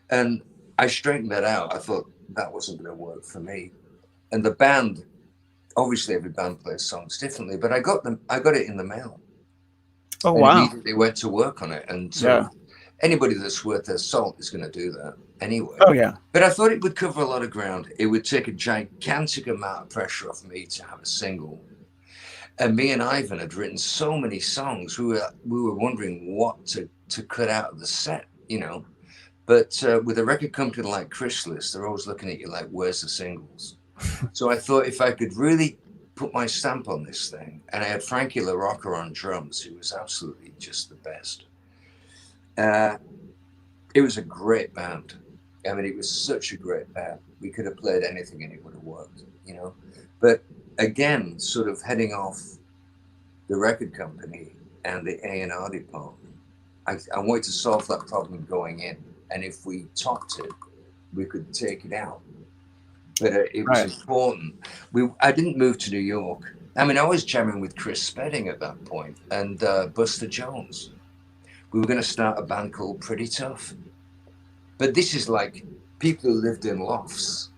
[SPEAKER 2] And I straightened that out. I thought that wasn't going to work for me. And the band, obviously, every band plays songs differently, but I got them. I got it in the mail,
[SPEAKER 1] Oh,
[SPEAKER 2] and
[SPEAKER 1] wow.
[SPEAKER 2] immediately went to work on it. And so
[SPEAKER 1] Yeah.
[SPEAKER 2] anybody that's worth their salt is going to do that anyway.
[SPEAKER 1] Oh, yeah.
[SPEAKER 2] But I thought it would cover a lot of ground. It would take a gigantic amount of pressure off me to have a single. And me and Ivan had written so many songs. We were wondering what to cut out of the set. But with a record company like Chrysalis, they're always looking at you like, "Where's the singles?" So I thought if I could really put my stamp on this thing, and I had Frankie LaRocca on drums, who was absolutely just the best. Uh, it was a great band. I mean, it was such a great band. We could have played anything and it would have worked. But again, sort of heading off the record company and the A&R department, I wanted to solve that problem going in. And if we topped it, we could take it out. But it was
[SPEAKER 1] Right.
[SPEAKER 2] important. I didn't move to New York. I mean, I was jamming with Chris Spedding at that point and Buster Jones. We were going to start a band called Pretty Tough. But this is like people who lived in lofts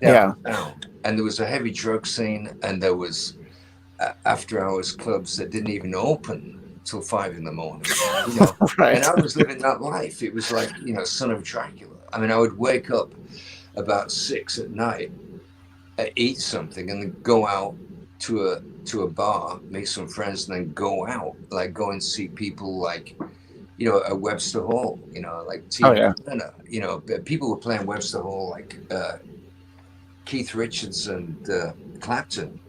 [SPEAKER 1] Yeah.
[SPEAKER 2] downtown. And there was a heavy drug scene, and there was after hours clubs that didn't even open till 5 in the morning. And
[SPEAKER 1] Right.
[SPEAKER 2] I was living that life. It was like, son of Dracula. I mean, I would wake up about 6 at night, eat something, and then go out to a bar, make some friends, and then go out, like go and see people like, at Webster Hall, like
[SPEAKER 1] Oh,
[SPEAKER 2] Tina
[SPEAKER 1] yeah.
[SPEAKER 2] Turner, people were playing Webster Hall like Keith Richards and Clapton.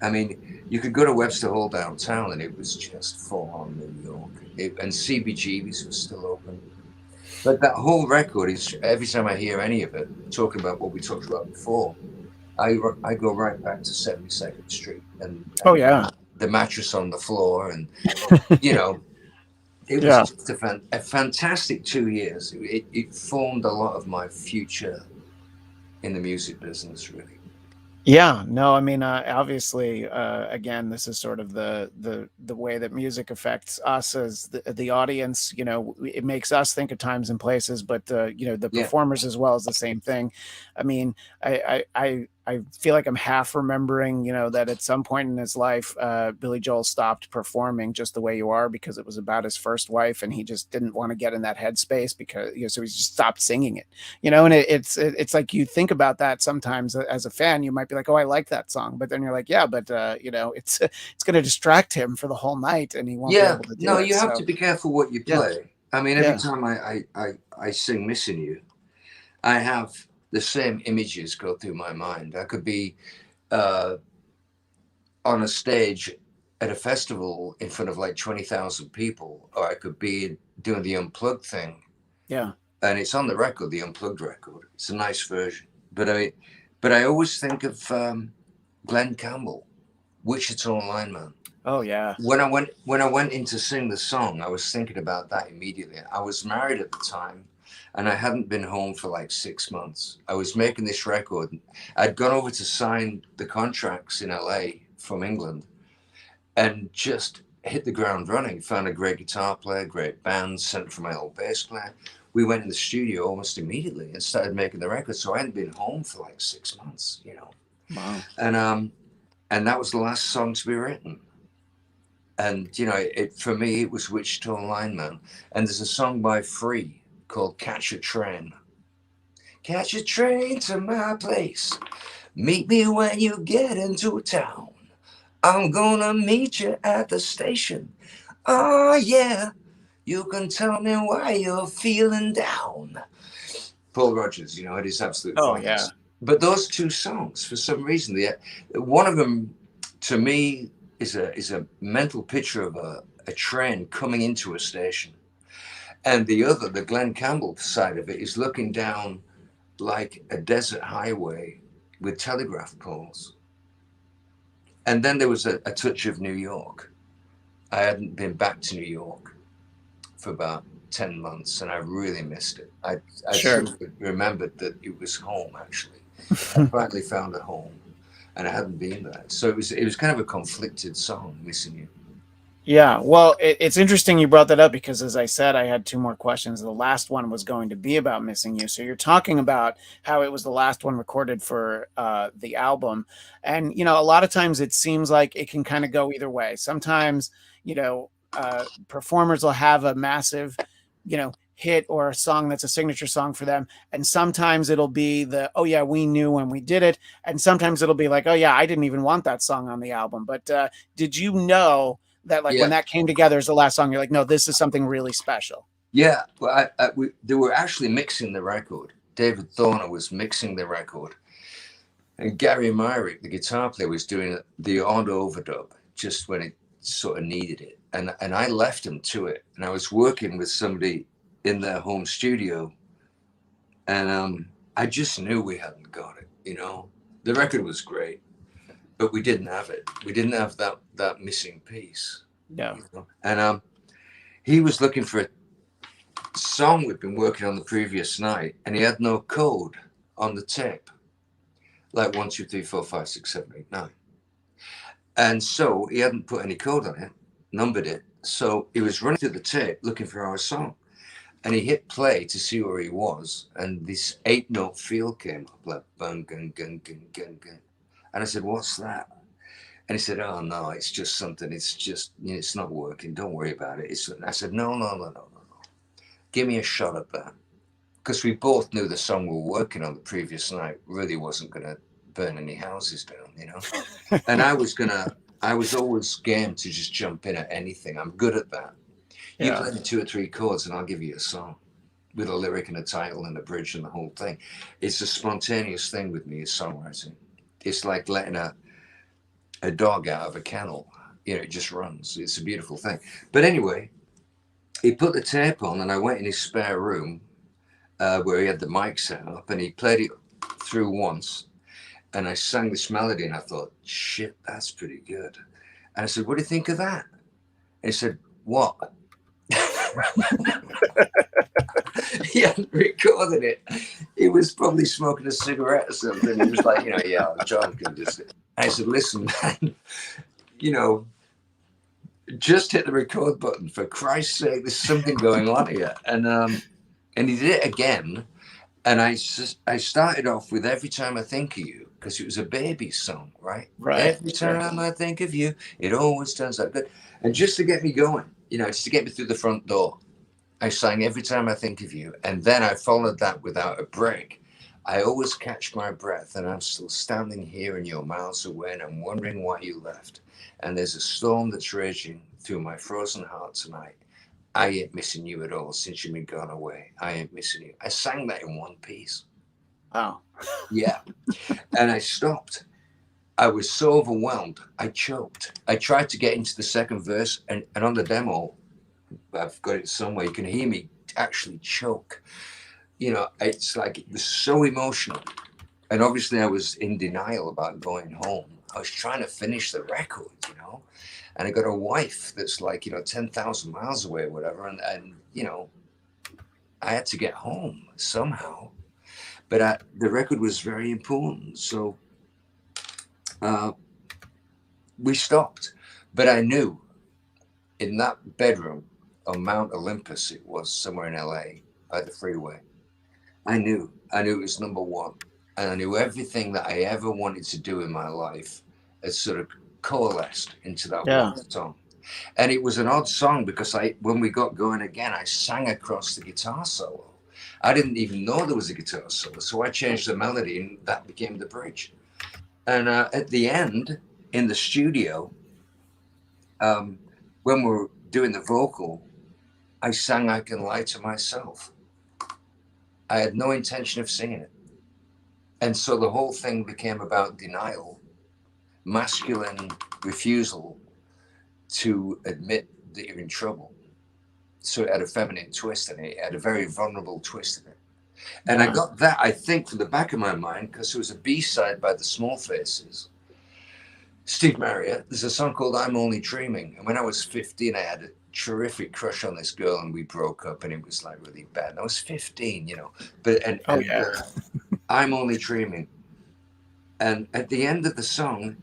[SPEAKER 2] I mean, you could go to Webster Hall downtown and it was just full on New York. And CBGB's was still open. But that whole record is, every time I hear any of it, talking about what we talked about before, I go right back to 72nd Street
[SPEAKER 1] Oh,
[SPEAKER 2] and
[SPEAKER 1] yeah.
[SPEAKER 2] the mattress on the floor. And, you know, it was
[SPEAKER 1] Yeah.
[SPEAKER 2] just a fantastic 2 years. It formed a lot of my future in the music business, really.
[SPEAKER 1] Yeah, no, I mean, obviously, again, this is sort of the way that music affects us as the audience. It makes us think of times and places, but the
[SPEAKER 2] Yeah.
[SPEAKER 1] performers as well is the same thing. I mean, I feel like I'm half remembering, that at some point in his life, Billy Joel stopped performing Just the Way You Are because it was about his first wife, and he just didn't want to get in that headspace because so he just stopped singing it. And it's like you think about that sometimes as a fan, you might be like, oh, I like that song, but then you're like, yeah, but it's going to distract him for the whole night, and he won't be
[SPEAKER 2] Yeah.
[SPEAKER 1] able to do
[SPEAKER 2] No,
[SPEAKER 1] it.
[SPEAKER 2] you have
[SPEAKER 1] So
[SPEAKER 2] to be careful what you
[SPEAKER 1] yeah,
[SPEAKER 2] play. I mean, every
[SPEAKER 1] yeah,
[SPEAKER 2] time I sing Missing You, I have the same images go through my mind. I could be uh, on a stage at a festival in front of like 20,000 people, or I could be doing the unplugged thing.
[SPEAKER 1] yeah.
[SPEAKER 2] And it's on the record, the unplugged record. It's a nice version. But I always think of Glenn Campbell, Wichita Lineman.
[SPEAKER 1] Oh yeah.
[SPEAKER 2] When I went in to sing the song, I was thinking about that immediately. I was married at the time, and I hadn't been home for like 6 months. I was making this record. I'd gone over to sign the contracts in LA from England, and just hit the ground running. Found a great guitar player, great band, sent for my old bass player. we went in the studio almost immediately and started making the record. So I hadn't been home for like 6 months, you know.
[SPEAKER 1] Wow.
[SPEAKER 2] And that was the last song to be written. And you know, it for me it was Wichita Lineman. And there's a song by Free called Catch a Train. Catch a train to my place. Meet me when you get into town. I'm gonna meet you at the station. Oh yeah, you can tell me why you're feeling down. Paul Rogers, you know, at his absolute
[SPEAKER 1] Oh yeah.
[SPEAKER 2] finest. But those two songs, for some reason, one of them, to me, is a mental picture of a train coming into a station, and the other, the Glenn Campbell side of it, is looking down like a desert highway with telegraph poles. And then there was a touch of New York. I hadn't been back to New York for about 10 months and I really missed it. I
[SPEAKER 1] Sure.
[SPEAKER 2] suddenly remembered that it was home actually. I finally found a home and I hadn't been there. So it was kind of a conflicted song, Missing You.
[SPEAKER 1] Yeah, well, it's interesting you brought that up because, as I said, I had two more questions. The last one was going to be about Missing You. So you're talking about how it was the last one recorded for the album. And, a lot of times it seems like it can kind of go either way. Sometimes, performers will have a massive, hit or a song that's a signature song for them. And sometimes it'll be oh, yeah, we knew when we did it. And sometimes it'll be like, oh, yeah, I didn't even want that song on the album. But did you know that like when
[SPEAKER 2] Yeah.
[SPEAKER 1] that came together as the last song, you're like, no, this is something really special?
[SPEAKER 2] Yeah. Well, they were actually mixing the record. David Thorner was mixing the record. And Gary Myrick, the guitar player, was doing the odd overdub just when it sort of needed it. And I left him to it. And I was working with somebody in their home studio. And I just knew we hadn't got it, you know. The record was great, but we didn't have it. We didn't have that missing piece.
[SPEAKER 1] No.
[SPEAKER 2] You know? And he was looking for a song we'd been working on the previous night, and he had no code on the tape. Like 1, 2, 3, 4, 5, 6, 7, 8, 9. And so he hadn't put any code on it, numbered it. So he was running through the tape looking for our song. And he hit play to see where he was. And this 8-note feel came up like bang, gun, gun, gun, gun, gun. And I said, what's that? And he said, oh, no, it's just something. It's just, it's not working. Don't worry about it. I said, no. Give me a shot at that. Because we both knew the song we were working on the previous night really wasn't going to burn any houses down, you know. And I was always game to just jump in at anything. I'm good at that. You
[SPEAKER 1] Yeah.
[SPEAKER 2] play me 2 or 3 chords and I'll give you a song with a lyric and a title and a bridge and the whole thing. It's a spontaneous thing with me, is songwriting. It's like letting a dog out of a kennel. It just runs. It's a beautiful thing. But anyway, he put the tape on and I went in his spare room where he had the mic set up and he played it through once. And I sang this melody and I thought, shit, that's pretty good. And I said, what do you think of that? And he said, what? He hadn't recorded it. He was probably smoking a cigarette or something. He was like, yeah, John can just. I said, listen, man, just hit the record button for Christ's sake. There's something going on here. And he did it again. And I started off with Every Time I Think of You, because it was a baby song, right?
[SPEAKER 1] Right.
[SPEAKER 2] Every time I think of you, it always turns out good. And just to get me going, just to get me through the front door, I sang Every Time I Think of You. And then I followed that without a break. I always catch my breath and I'm still standing here and you're miles away and I'm wondering why you left. And there's a storm that's raging through my frozen heart tonight. I ain't missing you at all since you've been gone away. I ain't missing you. I sang that in one piece.
[SPEAKER 1] Wow.
[SPEAKER 2] Yeah. And I stopped. I was so overwhelmed. I choked. I tried to get into the second verse and on the demo, I've got it somewhere. You can hear me actually choke. It's like it was so emotional. And obviously I was in denial about going home. I was trying to finish the record, and I got a wife that's like, 10,000 miles away or whatever. And I had to get home somehow. But the record was very important. So we stopped. But I knew in that bedroom on Mount Olympus, it was somewhere in LA, by the freeway. I knew it was number one. And I knew everything that I ever wanted to do in my life had sort of coalesced into that
[SPEAKER 1] Yeah.
[SPEAKER 2] one song. And it was an odd song because when we got going again, I sang across the guitar solo. I didn't even know there was a guitar solo, so I changed the melody, and that became the bridge. And at the end, in the studio, um, when we were doing the vocal, I sang "I Can Lie to Myself." I had no intention of singing it, and so the whole thing became about denial, masculine refusal to admit that you're in trouble. So it had a feminine twist in it. It had a very vulnerable twist in it. And I
[SPEAKER 1] Yeah.
[SPEAKER 2] got that, I think, from the back of my mind because it was a B-side by the Small Faces. Steve Marriott, there's a song called I'm Only Dreaming. And when I was 15, I had a terrific crush on this girl and we broke up and it was like really bad. And I was 15, you know. But
[SPEAKER 1] Oh yeah.
[SPEAKER 2] I'm Only Dreaming. And at the end of the song,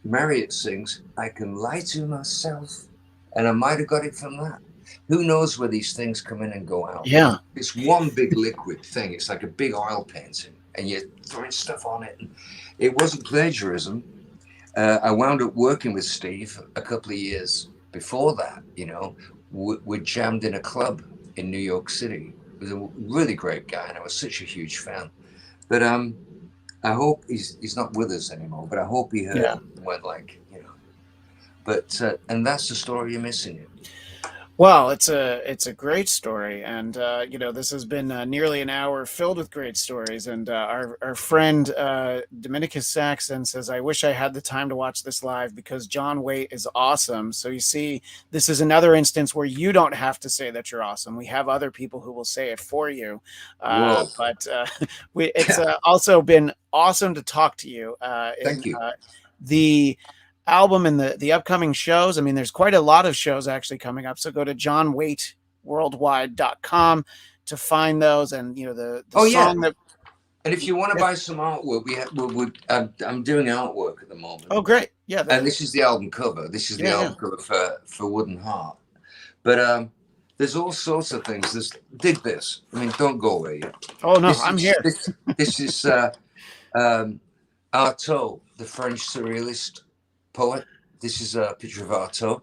[SPEAKER 2] Marriott sings, I can lie to myself. And I might have got it from that. Who knows where these things come in and go out?
[SPEAKER 1] Yeah.
[SPEAKER 2] It's one big liquid thing. It's like a big oil painting, and you're throwing stuff on it. And it wasn't plagiarism. I wound up working with Steve a couple of years before that. You know, we jammed in a club in New York City. He was a really great guy, and I was such a huge fan. But I hope he's not with us anymore. But I hope he heard
[SPEAKER 1] Yeah.
[SPEAKER 2] it and went like, you know. But and that's the story you're missing. It.
[SPEAKER 1] Well, it's a great story, and this has been nearly an hour filled with great stories. And our friend Dominicus Saxon says, "I wish I had the time to watch this live because John Waite is awesome." So you see, this is another instance where you don't have to say that you're awesome. We have other people who will say it for you.
[SPEAKER 2] Whoa!
[SPEAKER 1] But it's also been awesome to talk to you.
[SPEAKER 2] Thank you.
[SPEAKER 1] The album and the upcoming shows. I mean, there's quite a lot of shows actually coming up. So go to johnwaiteworldwide.com to find those. And the
[SPEAKER 2] Oh yeah.
[SPEAKER 1] song that
[SPEAKER 2] And if you want to
[SPEAKER 1] yeah.
[SPEAKER 2] buy some artwork, I'm doing artwork at the moment,
[SPEAKER 1] Oh great. Yeah,
[SPEAKER 2] and this is the album cover. This is the
[SPEAKER 1] yeah.
[SPEAKER 2] album cover for Wooden Heart. But there's all sorts of things. Dig this. I mean, don't go away yet.
[SPEAKER 1] Oh no, I'm here.
[SPEAKER 2] This is Artaud, the French surrealist poet. This is a picture of Artaud.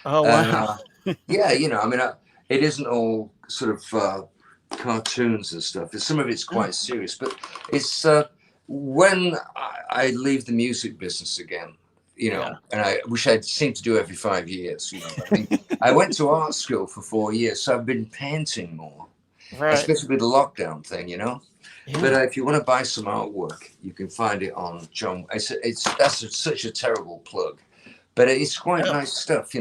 [SPEAKER 1] Oh wow.
[SPEAKER 2] And, yeah, I mean, it isn't all sort of cartoons and stuff. Some of it's quite serious, but it's when I leave the music business again, and I wish I'd seem to do every 5 years. I mean, I went to art school for 4 years, so I've been painting more,
[SPEAKER 1] Right.
[SPEAKER 2] especially with the lockdown thing,
[SPEAKER 1] Yeah.
[SPEAKER 2] But if you want to buy some artwork, you can find it on John. That's such a terrible plug, but it's quite nice stuff.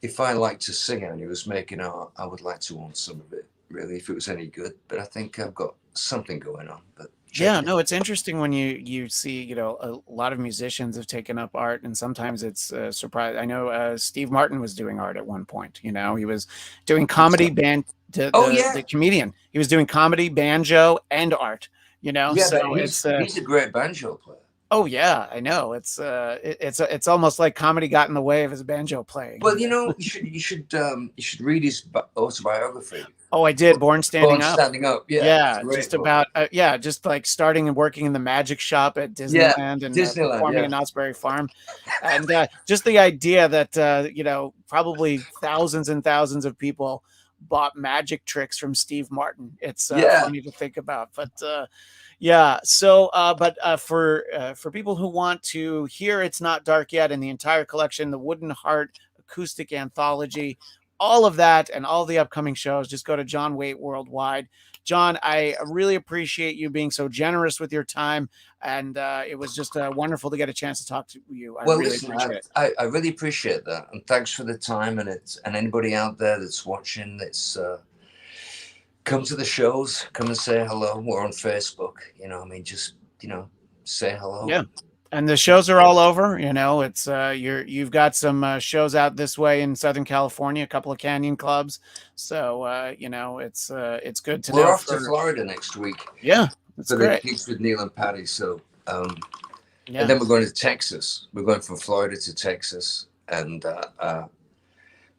[SPEAKER 2] If I like to sing and he was making art, I would like to own some of it, really, if it was any good. But I think I've got something going on. But
[SPEAKER 1] Yeah, no, it's interesting when you see, a lot of musicians have taken up art, and sometimes it's surprising. I know Steve Martin was doing art at one point. He was doing comedy band. The comedian, he was doing comedy, banjo, and art.
[SPEAKER 2] Yeah,
[SPEAKER 1] so
[SPEAKER 2] he's a great banjo player.
[SPEAKER 1] Oh yeah, I know. It's almost like comedy got in the way of his banjo playing.
[SPEAKER 2] Well, you should read his autobiography.
[SPEAKER 1] Oh, I did. Born Standing Up.
[SPEAKER 2] Standing Up.
[SPEAKER 1] Yeah, just about just like starting and working in the magic shop at Disneyland and performing in Knott's Berry Farm, and just the idea that probably thousands and thousands of people bought magic tricks from Steve Martin. It's funny to think about, but yeah. So, but for people who want to hear "It's Not Dark Yet" and the entire collection, the Wooden Heart acoustic anthology, all of that and all the upcoming shows, just go to John Waite Worldwide. John, I really appreciate you being so generous with your time, and it was just wonderful to get a chance to talk to you. I really appreciate it.
[SPEAKER 2] I really appreciate that, and thanks for the time. And anybody out there that's watching, that's come to the shows, come and say hello. We're on Facebook. Just say hello.
[SPEAKER 1] Yeah. And the shows are all over. It's you've got some shows out this way in Southern California, a couple of Canyon clubs. So it's good to know.
[SPEAKER 2] We're off to Florida next week.
[SPEAKER 1] Yeah, that's great.
[SPEAKER 2] The gigs with Neil and Patty. So and then we're going to Texas. We're going from Florida to Texas, and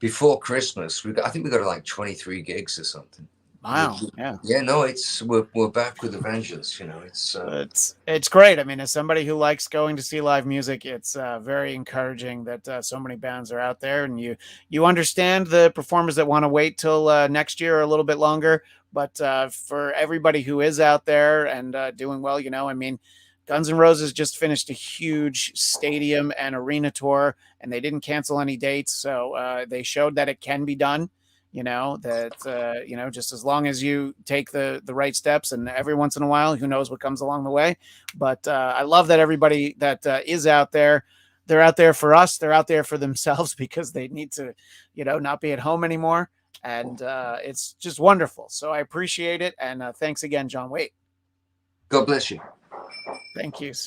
[SPEAKER 2] before Christmas, I think we got like 23 gigs or something.
[SPEAKER 1] Wow. Yeah.
[SPEAKER 2] Yeah, no, it's we're back with a vengeance. You know,
[SPEAKER 1] It's great. I mean, as somebody who likes going to see live music, it's very encouraging that so many bands are out there, and you understand the performers that want to wait till next year or a little bit longer. But for everybody who is out there and doing well, I mean, Guns N' Roses just finished a huge stadium and arena tour, and they didn't cancel any dates, so they showed that it can be done. That just as long as you take the right steps, and every once in a while, who knows what comes along the way. But I love that everybody that is out there, they're out there for us, they're out there for themselves because they need to not be at home anymore. And it's just wonderful, so I appreciate it. And thanks again, John Waite.
[SPEAKER 2] God bless you.
[SPEAKER 1] Thank you, sir.